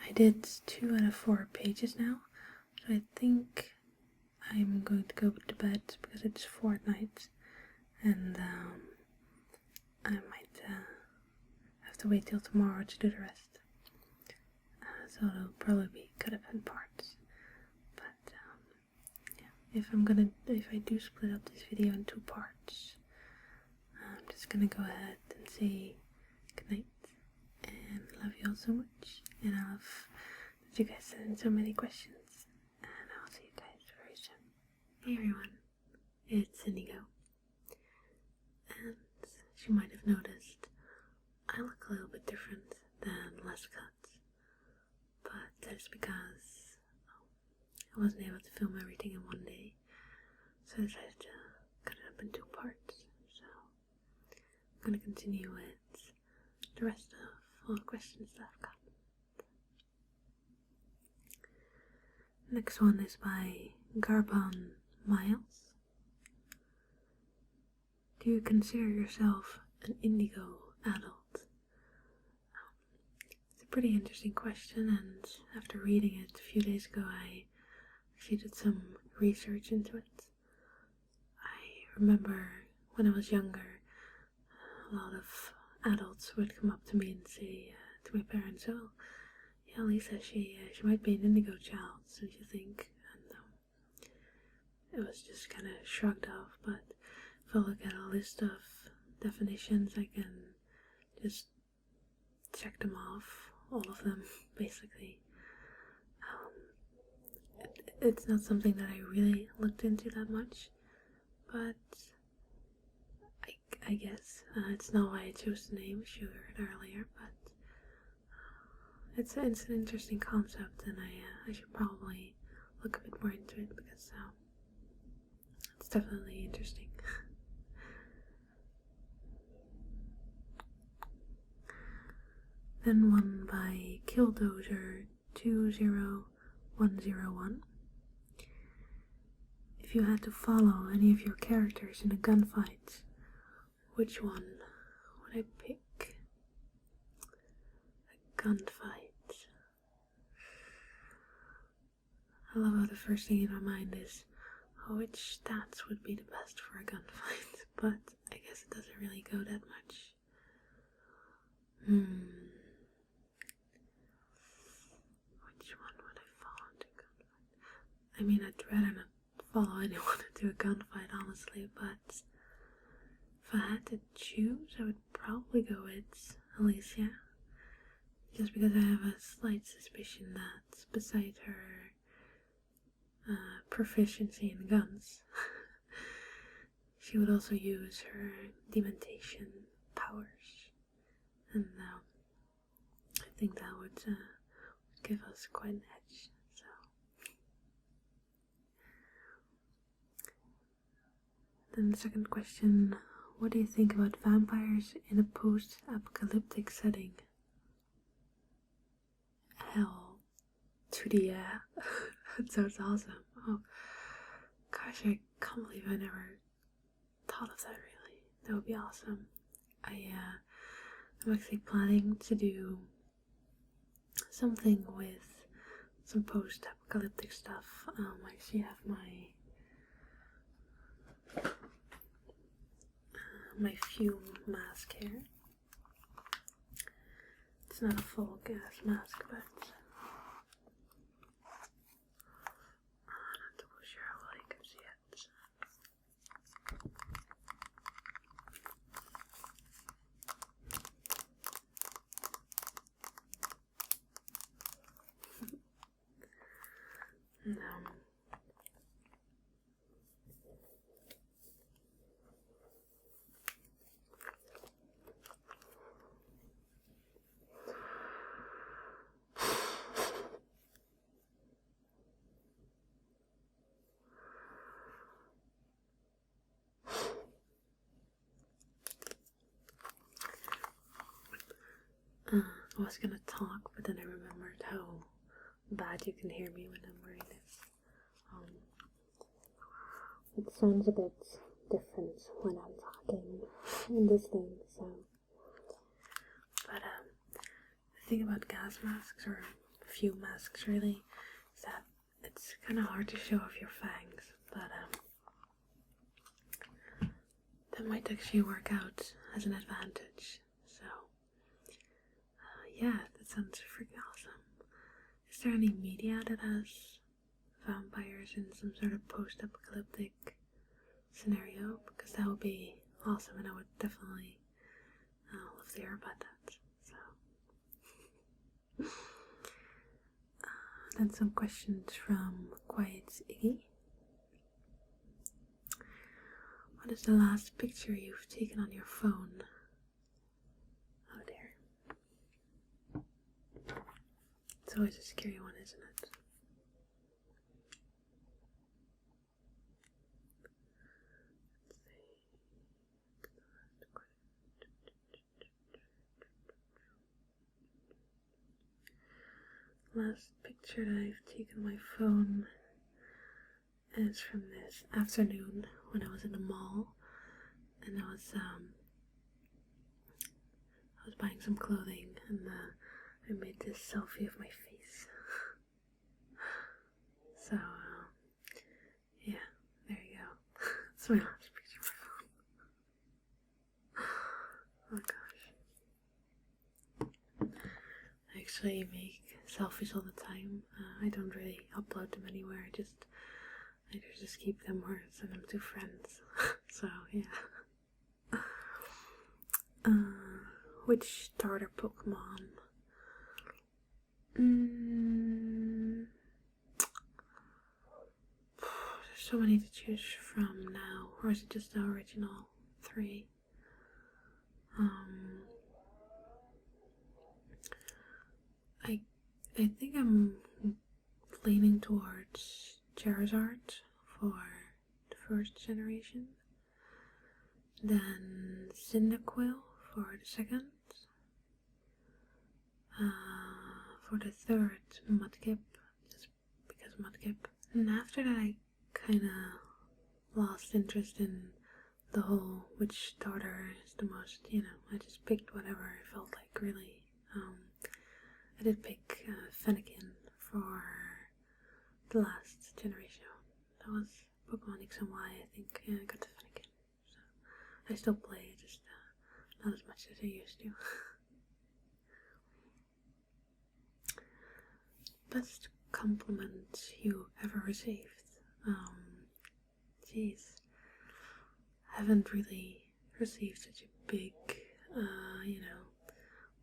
I did 2 out of 4 pages now, so I think I'm going to go to bed because it's fortnight, and I might have to wait till tomorrow to do the rest. So it'll probably be cut up in parts. But yeah, if I do split up this video in 2 parts, I'm just gonna go ahead and say goodnight and love you all so much, and I love that you guys sent in so many questions, and I'll see you guys very soon. Hey everyone, it's Indigo, and as you might have noticed, I look a little bit different than less cuts, but that's because I wasn't able to film everything in one day, so I decided to cut it up in 2 parts. So I'm gonna continue with the rest of all the questions that I've got. Next one is by Garbon Miles. Do you consider yourself an indigo adult? It's a pretty interesting question, and after reading it a few days ago, I actually did some research into it. I remember when I was younger, a lot of adults would come up to me and say to my parents, "Oh, yeah, Lisa, she might be an indigo child, don't you think?" And it was just kind of shrugged off. But if I look at a list of definitions, I can just check them off, all of them, basically. It's not something that I really looked into that much, but I guess it's not why I chose the name. She heard earlier, but it's an interesting concept, and I should probably look a bit more into it because it's definitely interesting. Then one by Killdozer 20101. If you had to follow any of your characters in a gunfight, which one would I pick? A gunfight. I love how the first thing in my mind is, which stats would be the best for a gunfight, but I guess it doesn't really go that much. Which one would I follow into a gunfight? I mean, I'd rather not follow anyone into a gunfight, honestly, but if I had to choose, I would probably go with Alicia. Just because I have a slight suspicion that beside her proficiency in guns, she would also use her dementation powers, and I think that would give us quite an edge. So, then the second question: what do you think about vampires in a post-apocalyptic setting? Hell to the yeah. That sounds awesome. Oh gosh, I can't believe I never thought of that. Really, that would be awesome. I'm actually planning to do something with some post-apocalyptic stuff. I actually have my fume mask here. It's not a full gas mask, but I'm not too sure how well you can see it. No. I was gonna talk, but then I remembered how bad you can hear me when I'm wearing this. It sounds a bit different when I'm talking in this thing, so. But the thing about gas masks, or fume masks really, is that it's kind of hard to show off your fangs, but that might actually work out as an advantage. So, yeah, that sounds freaking awesome. Is there any media that has vampires in some sort of post-apocalyptic scenario? Because that would be awesome, and I would definitely love to hear about that. So, then some questions from Quiet Iggy. What is the last picture you've taken on your phone? Oh dear. It's always a scary one, isn't it? Last picture that I've taken on my phone is from this afternoon when I was in the mall, and I was buying some clothing, and I made this selfie of my face. So yeah, there you go. That's my last picture on my phone. Oh gosh. I actually make selfies all the time. I don't really upload them anywhere. I either just keep them or send them to friends. So yeah. Which starter Pokemon? There's so many to choose from now, or is it just the original 3? I think I'm leaning towards Charizard for the first generation, then Cyndaquil for the second, for the third Mudkip, just because Mudkip. And after that I kinda lost interest in the whole which starter is the most, I just picked whatever I felt like, really. I did pick Fennekin for the last generation. That was Pokemon X and Y, I think. Yeah, I got the Fennekin. So I still play, just not as much as I used to. Best compliment you ever received? Jeez. I haven't really received such a big,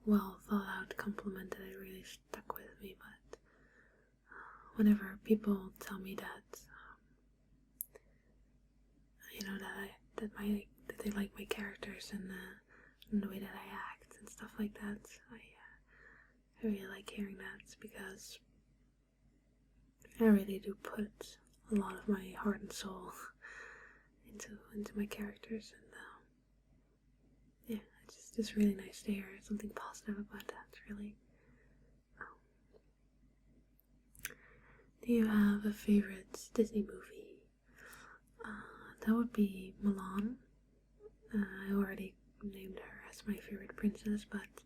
well thought out compliment that it really stuck with me, but whenever people tell me that, that they like my characters and the way that I act and stuff like that, I really like hearing that, because I really do put a lot of my heart and soul into my characters, and yeah, it's just really nice to hear something positive about that, really. Do you have a favorite Disney movie? That would be Mulan. I already named her as my favorite princess, but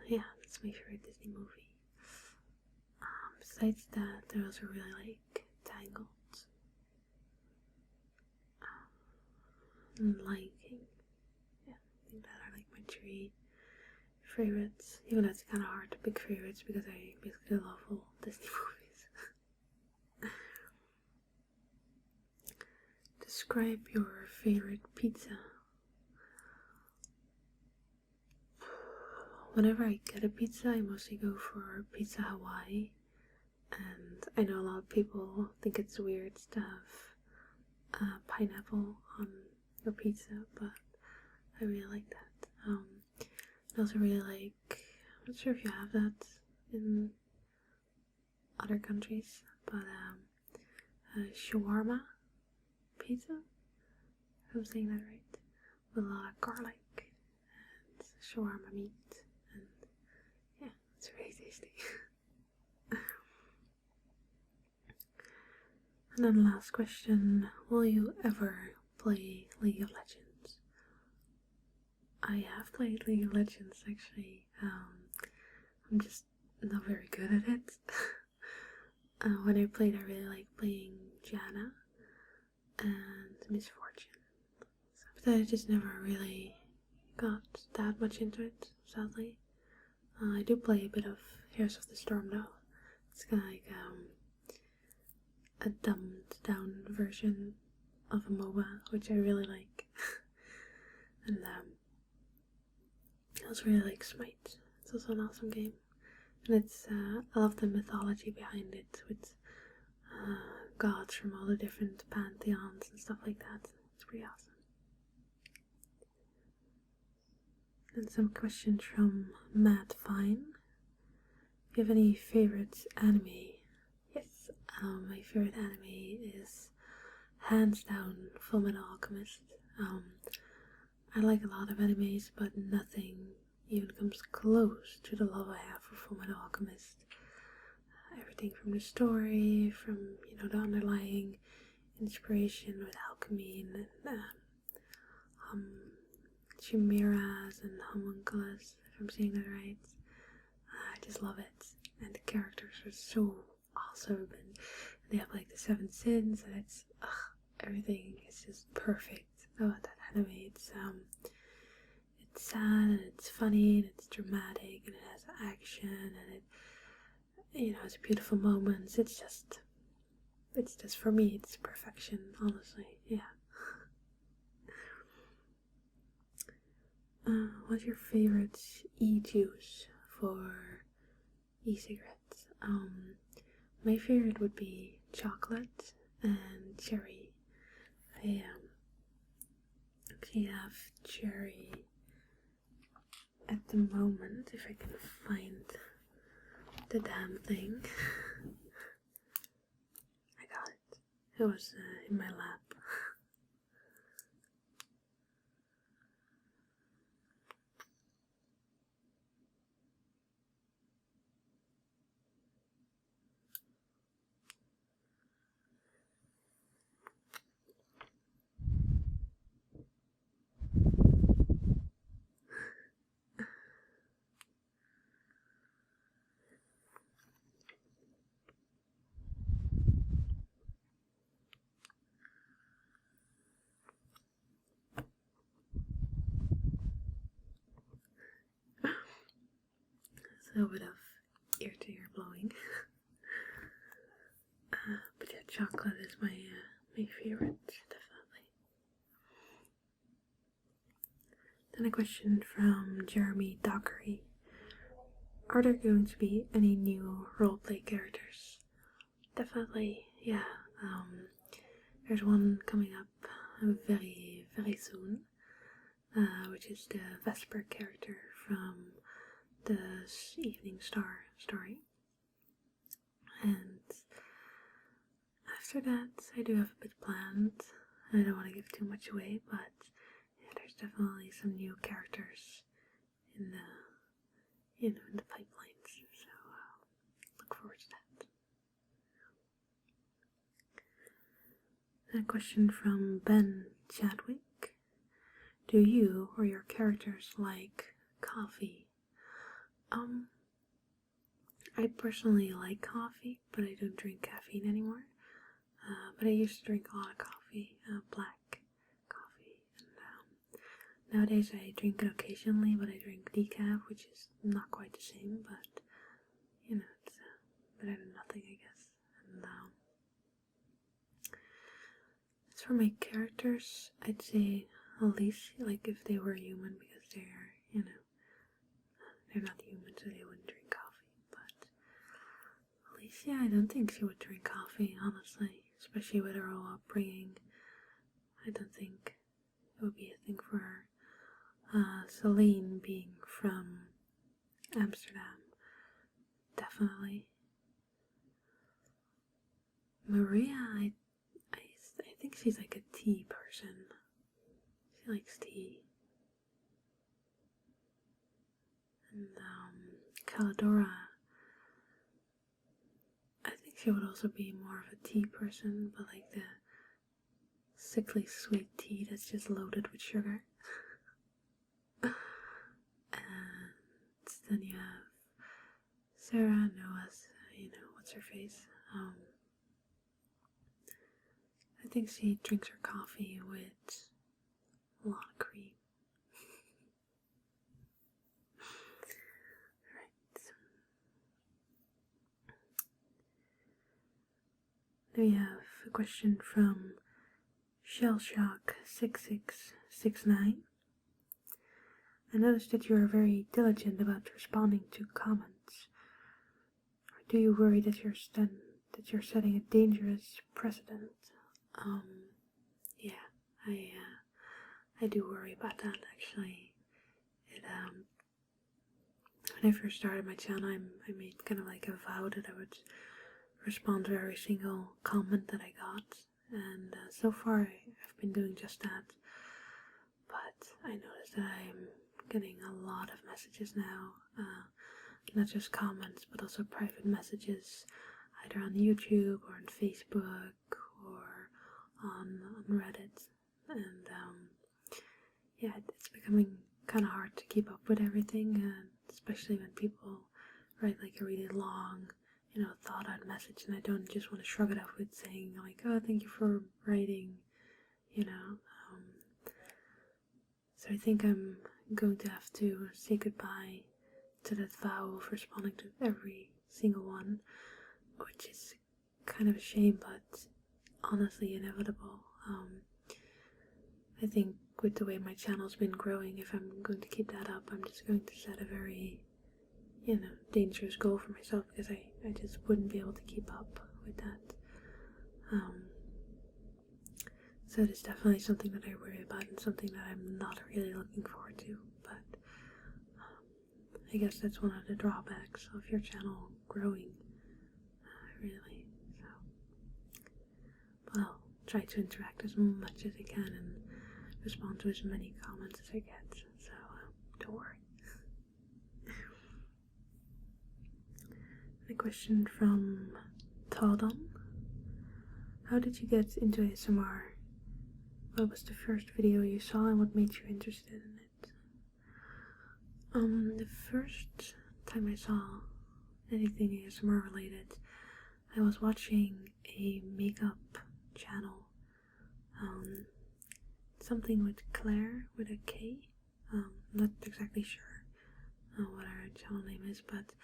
yeah, that's my favorite Disney movie. Besides that, I also really like Tangled. And Lion King. Yeah, I think that are like my 3 favorites. Even though it's kind of hard to pick favorites because I basically love all Disney movies. Describe your favorite pizza. Whenever I get a pizza, I mostly go for Pizza Hawaii. And I know a lot of people think it's weird to have pineapple on your pizza, but I really like that. I also really like, I'm not sure if you have that in other countries, but shawarma pizza, if I'm saying that right, with a lot of garlic and shawarma meat, and yeah, it's really tasty. And then last question, will you ever play League of Legends? I have played League of Legends, actually. I'm just not very good at it. When I played, I really liked playing Janna and Miss Fortune. But I just never really got that much into it, sadly. I do play a bit of Heroes of the Storm though. It's kind of like a dumbed down version of a MOBA, which I really like. And I also really like Smite. It's also an awesome game. And it's, I love the mythology behind it, with gods from all the different pantheons and stuff like that. It's pretty awesome. And some questions from Matt Fine. you have any favorite anime? Yes, my favorite anime is hands down Fullmetal Alchemist. I like a lot of animes, but nothing even comes close to the love I have for Fullmetal Alchemist. Everything from the story, from the underlying inspiration with alchemy and chimeras and homunculus, if I'm saying that right. I just love it, and the characters are so awesome, and they have like the 7 sins, and it's everything is just perfect about that anime. It's sad and it's funny and it's dramatic and it has action and it has beautiful moments. It's just for me, it's perfection, honestly. Yeah. What's your favorite e-juice for e-cigarettes? My favorite would be chocolate and cherry. I actually have cherry at the moment, if I can find the damn thing. I got it. It was in my lap. So a bit of ear to ear blowing. But yeah, chocolate is my favorite, definitely. Then a question from Jeremy Dockery. Are there going to be any new roleplay characters? Definitely, yeah. There's one coming up very, very soon, which is the Vesper character from the Evening Star story. And after that, I do have a bit planned. I don't want to give too much away, but yeah, there's definitely some new characters in the in the pipelines. So look forward to that. And a question from Ben Chadwick. Do you or your characters like coffee? I personally like coffee, but I don't drink caffeine anymore. But I used to drink a lot of coffee, black coffee. And nowadays I drink it occasionally, but I drink decaf, which is not quite the same, but it's better than nothing, I guess. And as for my characters, I'd say at least like if they were human, because they're they're not human, so they wouldn't drink coffee. But Alicia, I don't think she would drink coffee, honestly, especially with her whole upbringing. I don't think it would be a thing for her. Celine being from Amsterdam, definitely. Maria, I think she's like a tea person. She likes tea. And Caladora, I think she would also be more of a tea person, but like the sickly sweet tea that's just loaded with sugar. And then you have Sarah, Noah's, what's her face? I think she drinks her coffee with a lot of cream. Right. Then we have a question from Shellshock6669. I noticed that you are very diligent about responding to comments. Do you worry that you're setting a dangerous precedent? Yeah, I do worry about that, actually. It when I first started my channel, I made kind of like a vow that I would respond to every single comment that I got, and so far I've been doing just that. But I noticed that I'm getting a lot of messages now, not just comments, but also private messages, either on YouTube or on Facebook or on Reddit, and yeah, it's becoming kind of hard to keep up with everything, and especially when people write like a really long, thought out message, and I don't just want to shrug it off with saying like, oh, thank you for writing, so I think I'm going to have to say goodbye to that vow of responding to every single one, which is kind of a shame, but honestly inevitable. I think with the way my channel's been growing, if I'm going to keep that up, I'm just going to set a very, dangerous goal for myself, because I just wouldn't be able to keep up with that. So it is definitely something that I worry about, and something that I'm not really looking forward to, but I guess that's one of the drawbacks of your channel growing, really. So, but I'll try to interact as much as I can and respond to as many comments as I get, so don't worry. A question from Taldon. How did you get into ASMR? What was the first video you saw, and what made you interested in it? The first time I saw anything ASMR related, I was watching a makeup channel. Something with Claire with a K. Not exactly sure what her channel name is, but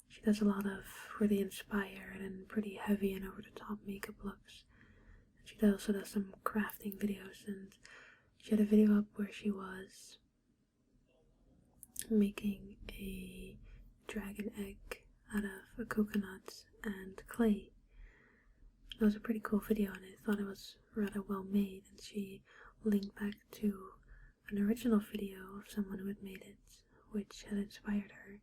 she does a lot of really inspired and pretty heavy and over-the-top makeup looks. And she also does some crafting videos, and she had a video up where she was making a dragon egg out of a coconut and clay. It was a pretty cool video, and I thought it was rather well made, and she linked back to an original video of someone who had made it, which had inspired her,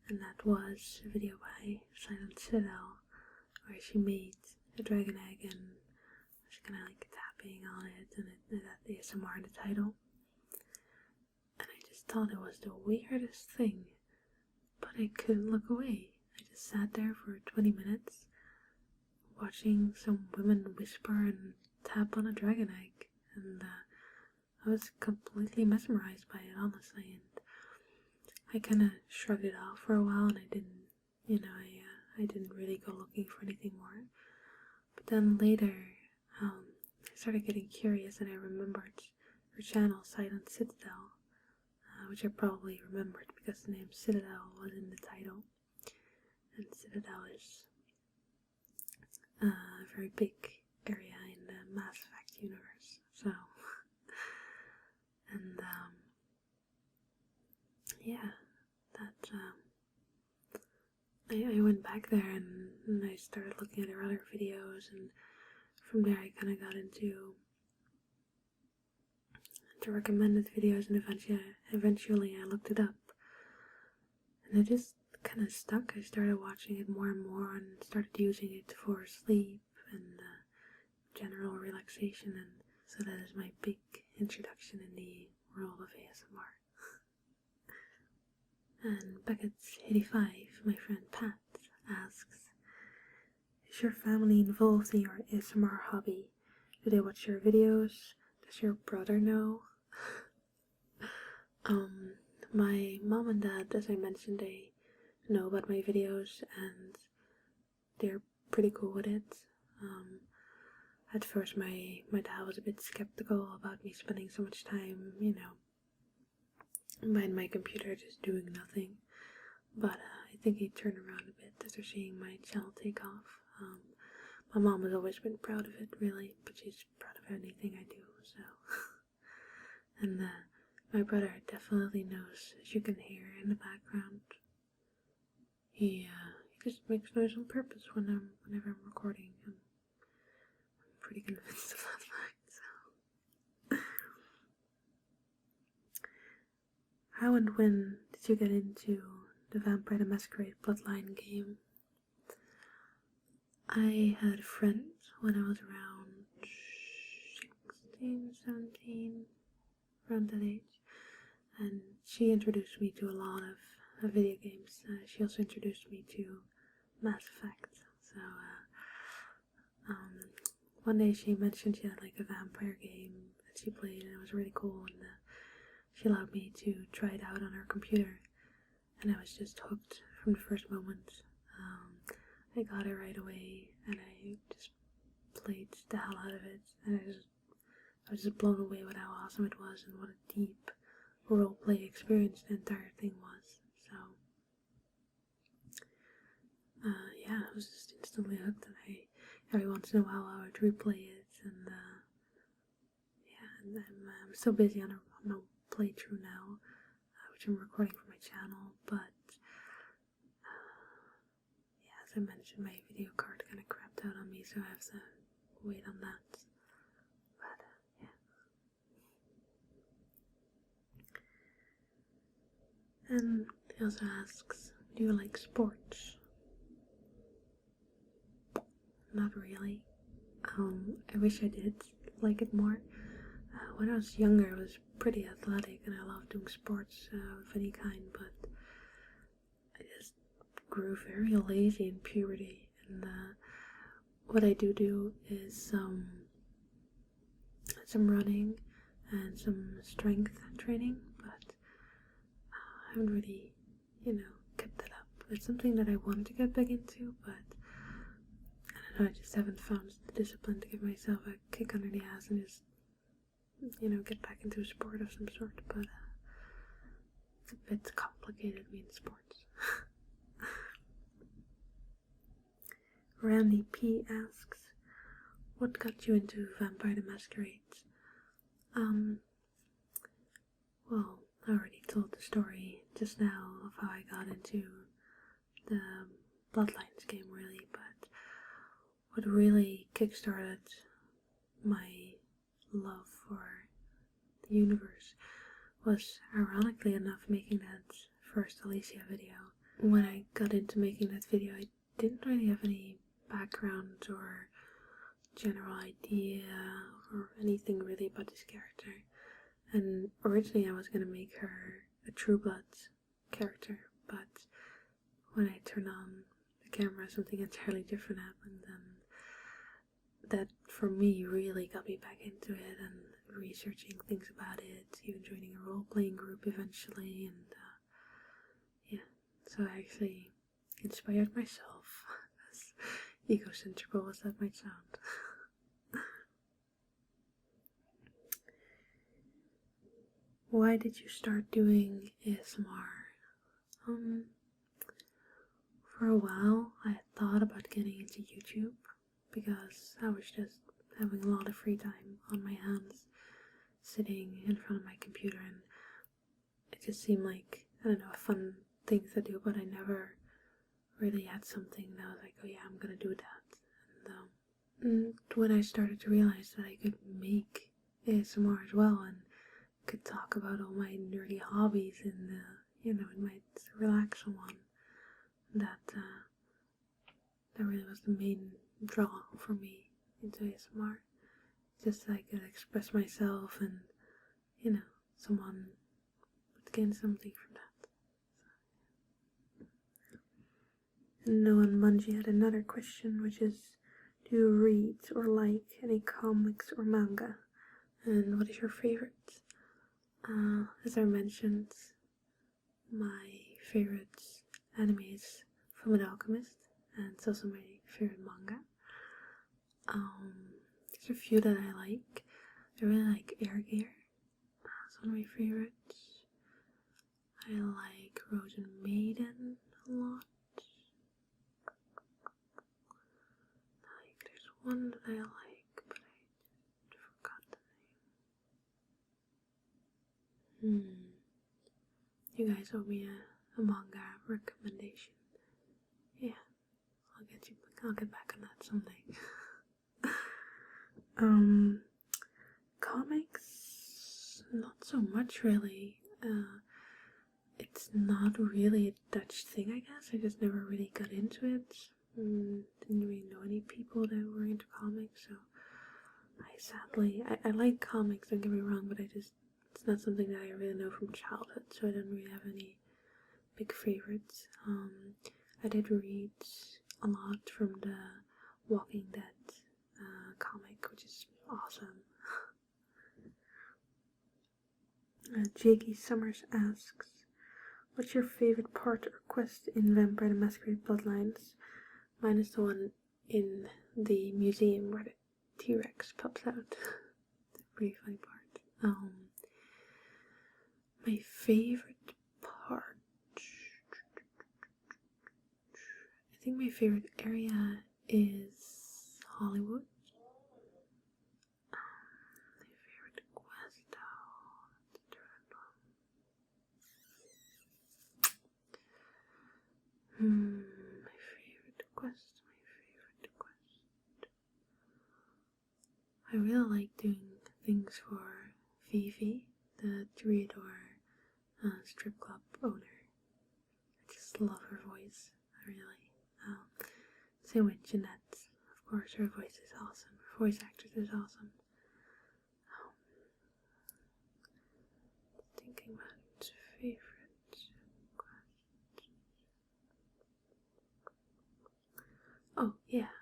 and that was a video by Silent Citadel, where she made a dragon egg and was kind of like tapping on it, and it had ASMR in the title. And I just thought it was the weirdest thing, but I couldn't look away. I just sat there for 20 minutes watching some women whisper and tap on a dragon egg, and I was completely mesmerized by it, honestly, and I kind of shrugged it off for a while, and I didn't, I didn't really go looking for anything more. But then later, I started getting curious, and I remembered her channel, Silent Citadel, which I probably remembered because the name Citadel was in the title, and Citadel is a very big area in the Mass Effect universe, so, and, yeah, that, I went back there, and I started looking at her other videos, and from there I kind of got into recommended videos, and eventually I looked it up, and it just kind of stuck. I started watching it more and more, and started using it for sleep and general relaxation, and so that is my big introduction in the world of ASMR. And Beckett85, my friend Pat, asks, is your family involved in your ASMR hobby? Do they watch your videos? Does your brother know? My mom and dad, as I mentioned, they know about my videos, and they're pretty cool with it. At first my dad was a bit skeptical about me spending so much time, behind my computer just doing nothing, but I think he turned around a bit after seeing my channel take off. My mom has always been proud of it, really, but she's proud of anything I do, so. And my brother definitely knows, as you can hear in the background. He just makes noise on purpose whenever I'm recording. I'm pretty convinced of that fact, so. How and when did you get into the Vampire the Masquerade Bloodline game. I had a friend when I was around 16, 17, around that age, and she introduced me to a lot of video games. She also introduced me to Mass Effect. So one day she mentioned she had like a vampire game that she played, and it was really cool, and she allowed me to try it out on her computer, and I was just hooked from the first moment. I got it right away, and I just played the hell out of it, and I was just blown away with how awesome it was and what a deep roleplay experience the entire thing was. So yeah, I was just instantly hooked, and every once in a while I would replay it, and yeah, and I'm still busy on a playthrough now, which I'm recording for my channel, but yeah, as I mentioned, my video card kind of crapped out on me, so I have to wait on that. But yeah. And he also asks, do you like sports? Not really. I wish I did like it more. When I was younger, I was pretty athletic and I loved doing sports of any kind, but I just grew very lazy in puberty, and what I do is some running and some strength training, but I haven't really, kept that up. It's something that I want to get back into, but I don't know, I just haven't found the discipline to give myself a kick under the ass and just, get back into a sport of some sort, but it's a bit complicated being sports. Randy P asks, what got you into Vampire the Masquerade? Well, I already told the story just now of how I got into the Bloodlines game, really, but what really kickstarted my love for the universe was, ironically enough, making that first Alicia video. When I got into making that video, I didn't really have any background or general idea or anything really about this character, and originally I was going to make her a True Blood character, but when I turned on the camera something entirely different happened, and that for me really got me back into it and researching things about it, even joining a role-playing group eventually, and yeah, so I actually inspired myself, as egocentrical as that might sound. Why did you start doing ASMR? For a while I had thought about getting into YouTube because I was just having a lot of free time on my hands, sitting in front of my computer, and it just seemed like, I don't know, a fun thing to do, but I never really had something that was like, oh yeah, I'm gonna do that. And when I started to realize that I could make ASMR as well and could talk about all my nerdy hobbies in in my relaxed one, that really was the main draw for me into ASMR. Just so I could express myself, and someone would gain something from that. And Noah Munji had another question, which is, do you read or like any comics or manga? And what is your favorite? As I mentioned, my favorite anime is Fullmetal Alchemist, and it's also my favorite manga. There's a few that I like. I really like Air Gear. It's one of my favorites. I like Rose and Maiden a lot. There's one that I like, but I forgot the name. You guys owe me a manga recommendation. Yeah, I'll get back on that someday. Comics, not so much really. it's not really a Dutch thing, I guess. I just never really got into it. Didn't really know any people that were into comics, so I like comics, don't get me wrong, but it's not something that I really know from childhood, so I don't really have any big favorites. I did read a lot from the Walking Dead comic, which is awesome. Jakey Summers asks, what's your favorite part or quest in Vampire the Masquerade Bloodlines? Mine is the one in the museum where the T-Rex pops out. It's a pretty funny part. My favorite part, I think my favorite area is Hollywood. My favorite quest, my favorite quest. I really like doing things for Fifi, the Toreador strip club owner. I just love her voice, really. Same with Jeanette, of course, her voice is awesome. Her voice actress is awesome. Thinking about favorite quest. Oh, yeah,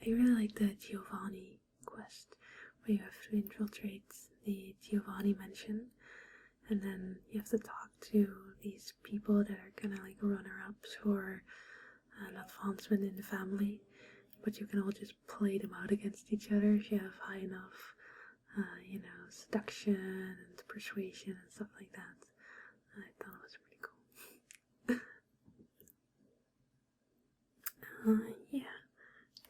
I really like the Giovanni quest, where you have to infiltrate the Giovanni mansion, and then you have to talk to these people that are kind of like runner-ups for an advancement in the family, but you can all just play them out against each other if you have high enough, seduction and persuasion and stuff like that. I thought it was pretty cool. Yeah,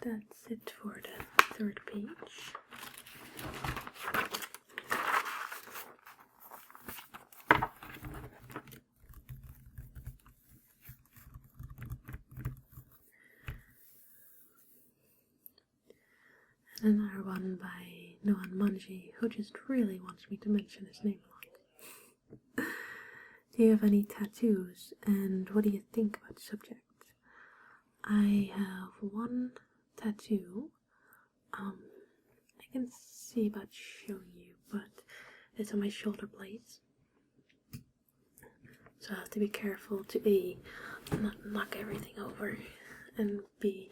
that's it for the third page. And another one by Noan Manji, who just really wants me to mention his name a lot. Do you have any tattoos, and what do you think about the subject? I have one tattoo. I can see about showing you, but it's on my shoulder blades. So I have to be careful to A, not knock everything over, and B,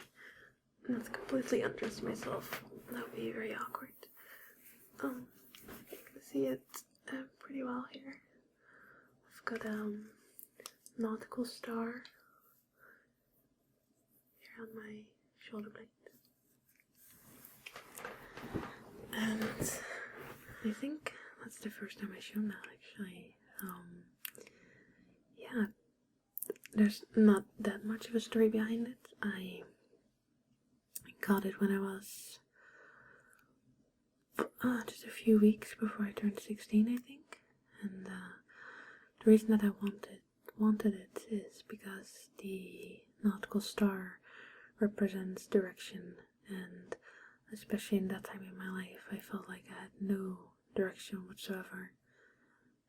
not completely undress myself. That would be very awkward. You can see it pretty well here. I've got a nautical star here on my shoulder blade. And I think that's the first time I shown that, actually. Yeah, there's not that much of a story behind it. I got it when I was just a few weeks before I turned 16, I think. And the reason that I wanted it is because the nautical star represents direction, and especially in that time in my life, I felt like I had no direction whatsoever,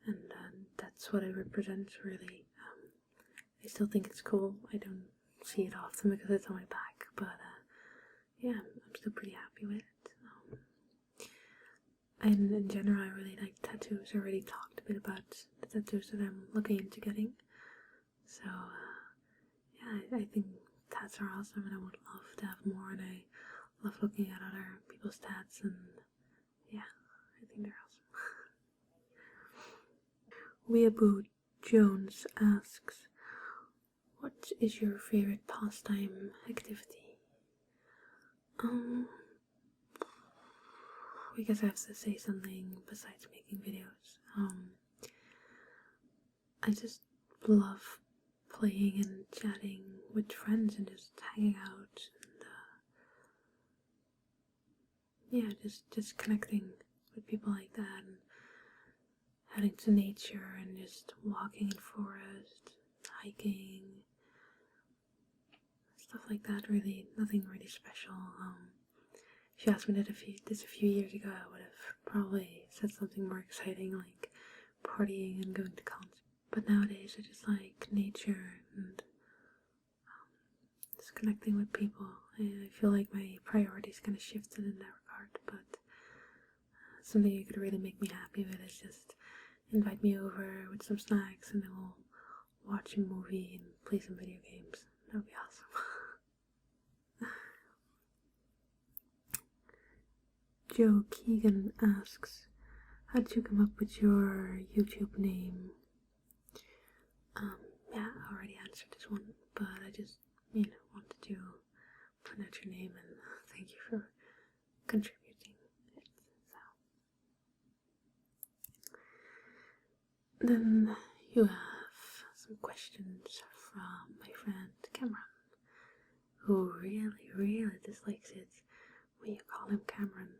and that's what it represents, really. I still think it's cool. I don't see it often because it's on my back, but yeah, I'm still pretty happy with it. And in general, I really like tattoos. I already talked a bit about the tattoos that I'm looking into getting, so yeah, I think tats are awesome, and I would love to have more, and I love looking at other people's tats, and yeah, I think they're awesome. Weeaboo Jones asks, what is your favorite pastime activity? I guess I have to say something besides making videos. I just love playing and chatting with friends and just hanging out, and yeah, just connecting with people like that, and heading to nature and just walking in forest, hiking, stuff like that. Really, nothing really special. If you asked me this a few years ago, I would have probably said something more exciting, like partying and going to concerts. But nowadays I just like nature and just connecting with people. I feel like my priorities kind of shifted in that regard, but something you could really make me happy with is just invite me over with some snacks and then we'll watch a movie and play some video games. That would be awesome. Joe Keegan asks, how did you come up with your YouTube name? Yeah, I already answered this one, but I just, wanted to pronounce your name and thank you for contributing it. So. Then you have some questions from my friend Cameron, who really dislikes it when you call him Cameron.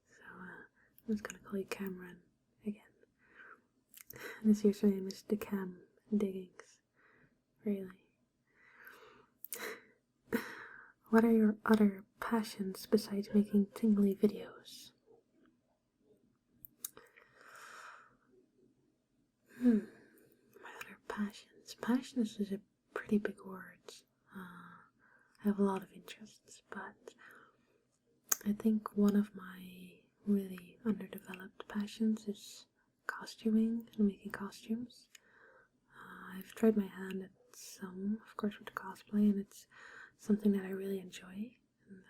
So I'm just gonna call you Cameron again. And his username is the Cam Diggings. Really. What are your other passions besides making tingly videos? My other passions. Passions is a pretty big word. I have a lot of interests, but I think one of my really underdeveloped passions is costuming and making costumes. I've tried my hand at some, of course, with cosplay, and it's something that I really enjoy. And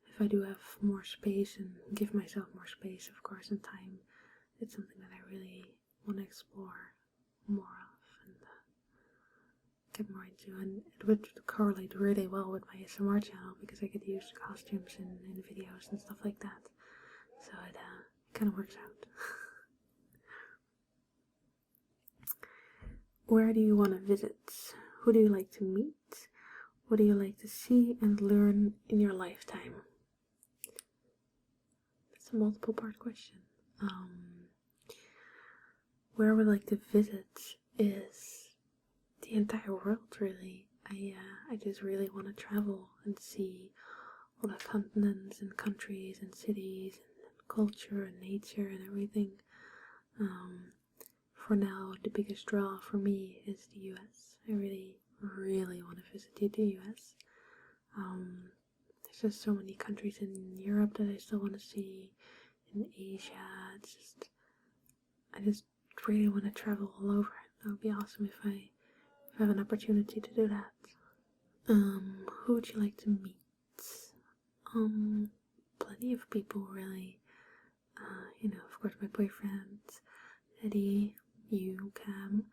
if I do have more space and give myself more space, of course, and time, it's something that I really want to explore more of and get more into. And it would correlate really well with my ASMR channel because I could use costumes in videos and stuff like that. So it kind of works out. Where do you want to visit? Who do you like to meet? What do you like to see and learn in your lifetime? That's a multiple part question. Where I would like to visit is the entire world, really. I just really want to travel and see all the continents and countries and cities and culture and nature and everything. For now, the biggest draw for me is the US. I really want to visit the US. There's just so many countries in Europe that I still want to see, in Asia. I just really want to travel all over. That would be awesome if I have an opportunity to do that. Who would you like to meet? Plenty of people, really. Of course, my boyfriend, Eddie, you, Cam,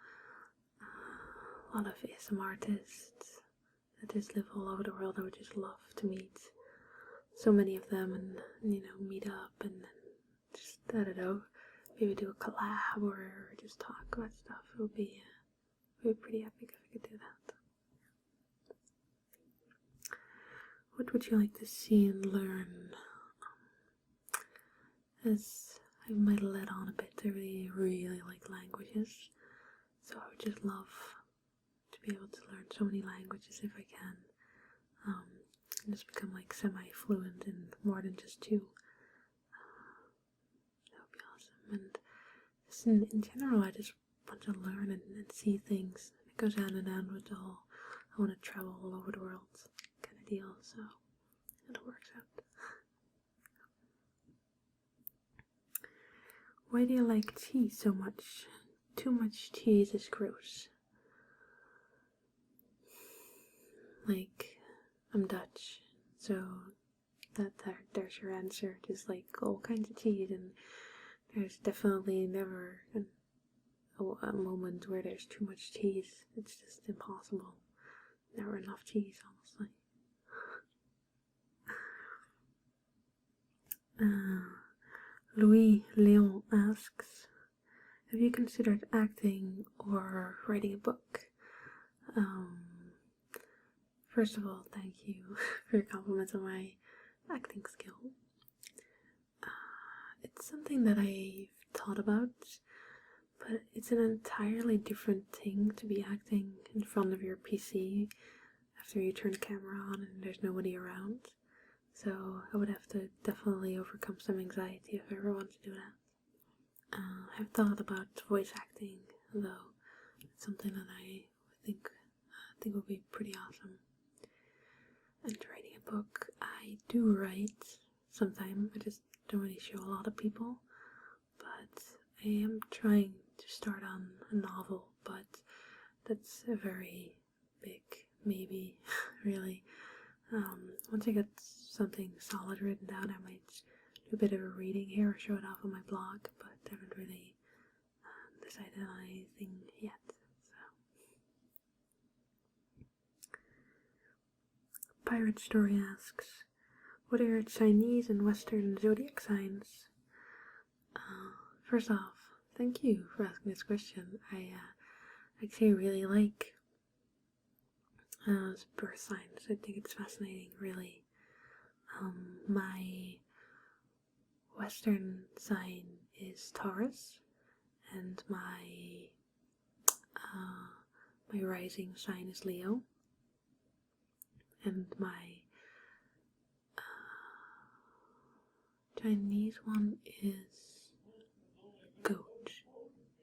a lot of ASMR artists that just live all over the world. I would just love to meet so many of them and, meet up and just, I don't know, maybe do a collab or just talk about stuff. It would be pretty epic if I could do that. What would you like to see and learn? As I might have let on a bit, I really like languages, so I would just love to be able to learn so many languages if I can, and just become like semi-fluent in more than just two. That would be awesome. And just in general, I just want to learn and see things. It goes hand in hand with the whole I want to travel all over the world kind of deal, so it works out. Why do you like cheese so much? Too much cheese is gross. Like, I'm Dutch, so there's your answer. Just like all kinds of cheese, and there's definitely never a moment where there's too much cheese. It's just impossible. Never enough cheese, honestly. Louis Leon asks, have you considered acting or writing a book? First of all, thank you for your compliments on my acting skill. It's something that I've thought about, but it's an entirely different thing to be acting in front of your PC after you turn the camera on and there's nobody around. So I would have to definitely overcome some anxiety if I ever want to do that. I've thought about voice acting, though, something that I think would be pretty awesome. And writing a book, I do write sometimes. I just don't really show a lot of people. But I am trying to start on a novel, but that's a very big maybe, really. Once I get something solid written down, I might do a bit of a reading here or show it off on my blog, but I haven't really decided on anything yet. So, Pirate Story asks, what are your Chinese and Western zodiac signs? First off, thank you for asking this question. I actually really like birth signs. I think it's fascinating, really. My Western sign is Taurus, and my rising sign is Leo, and my Chinese one is Goat.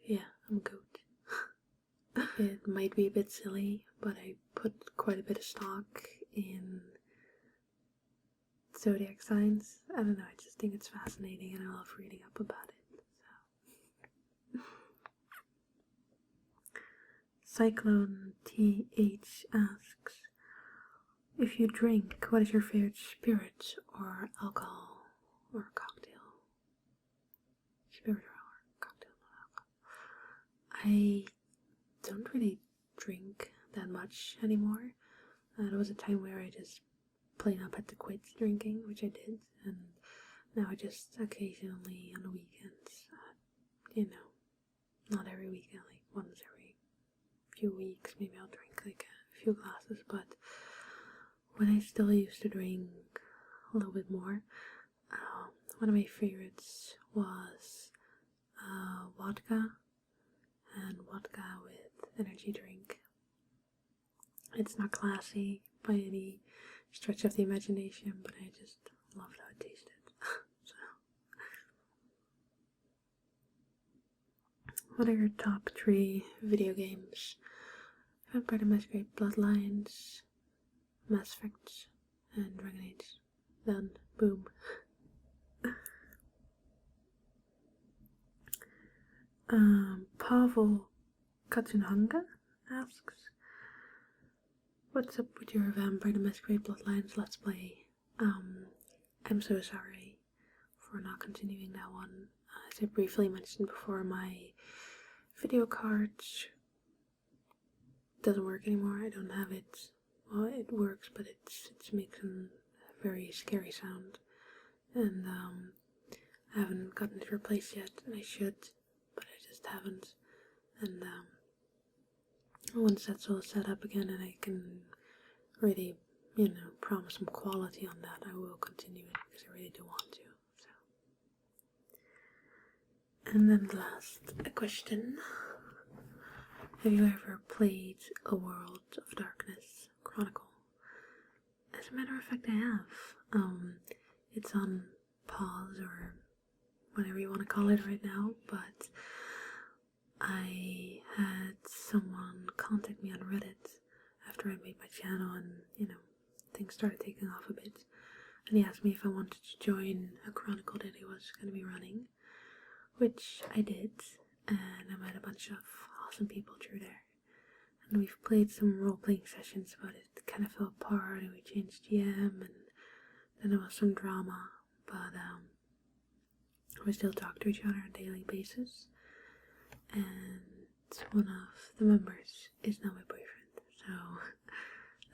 Yeah, I'm a goat. It might be a bit silly, but I put quite a bit of stock in zodiac signs. I don't know, I just think it's fascinating and I love reading up about it. So. Cyclone TH asks, if you drink, what is your favorite spirit or alcohol or cocktail? Spirit or cocktail, not alcohol. I don't really drink that much anymore. There was a time where I just plain up had to quit drinking, which I did, and now I just occasionally on the weekends, not every weekend, like once every few weeks, maybe I'll drink like a few glasses, but when I still used to drink a little bit more, one of my favorites was vodka, and vodka with energy drink. It's not classy by any stretch of the imagination, but I just loved how it tasted. So, what are your top 3 video games? Vampire the Masquerade Bloodlines, Mass Effect, and Dragon Age. Done. Boom. Pavel Katsunhanga asks, what's up with your Vampire the Masquerade Bloodlines Let's Play? I'm so sorry for not continuing that one. As I briefly mentioned before, my video card doesn't work anymore. I don't have it. Well, it works, but it's making a very scary sound. And I haven't gotten it replaced yet, and I should, but I just haven't. And once that's all set up again and I can really, promise some quality on that, I will continue it because I really do want to. So. And then last, a question. Have you ever played A World of Darkness Chronicle? As a matter of fact, I have. It's on pause or whatever you want to call it right now, but I had someone contact me on Reddit after I made my channel and, things started taking off a bit. And he asked me if I wanted to join a chronicle that he was going to be running, which I did, and I met a bunch of awesome people through there. And we've played some role-playing sessions, but it kind of fell apart, and we changed GM, and then there was some drama, but we still talk to each other on a daily basis. And one of the members is now my boyfriend, so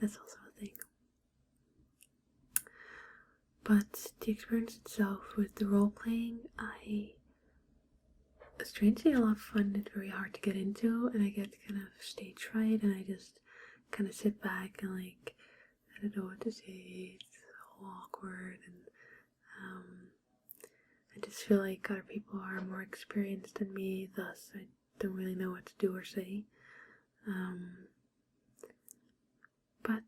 that's also a thing. But the experience itself with the role-playing, I strangely a lot find it very hard to get into, and I get kind of stage fright, and I just kind of sit back and I don't know what to say, it's so awkward, and I just feel like other people are more experienced than me, thus I don't really know what to do or say. But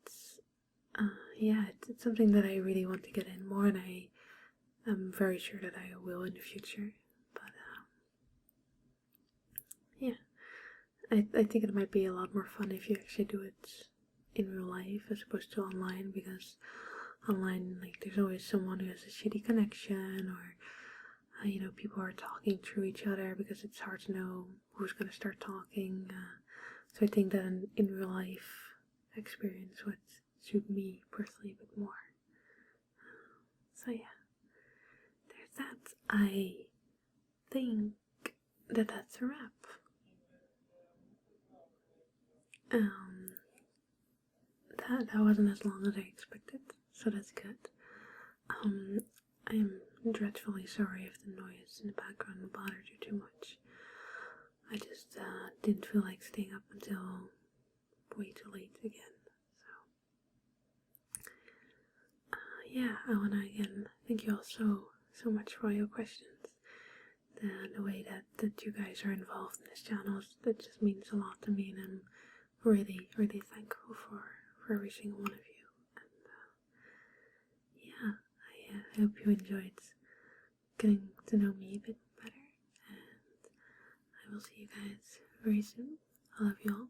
yeah, it's something that I really want to get in more, and I'm very sure that I will in the future. But yeah. I think it might be a lot more fun if you actually do it in real life as opposed to online, because online, like, there's always someone who has a shitty connection, or people are talking through each other because it's hard to know who's going to start talking. So I think that an in real life experience would suit me personally a bit more. So yeah, there's that. I think that that's a wrap. That wasn't as long as I expected, so that's good. I am dreadfully sorry if the noise in the background bothered you too much. I just didn't feel like staying up until way too late again. So, yeah, I want to again thank you all so much for all your questions. The way that you guys are involved in this channel, that just means a lot to me, and I'm really thankful for every single one of you. And yeah, I hope you enjoyed getting to know me a bit better, and I will see you guys very soon. I love you all.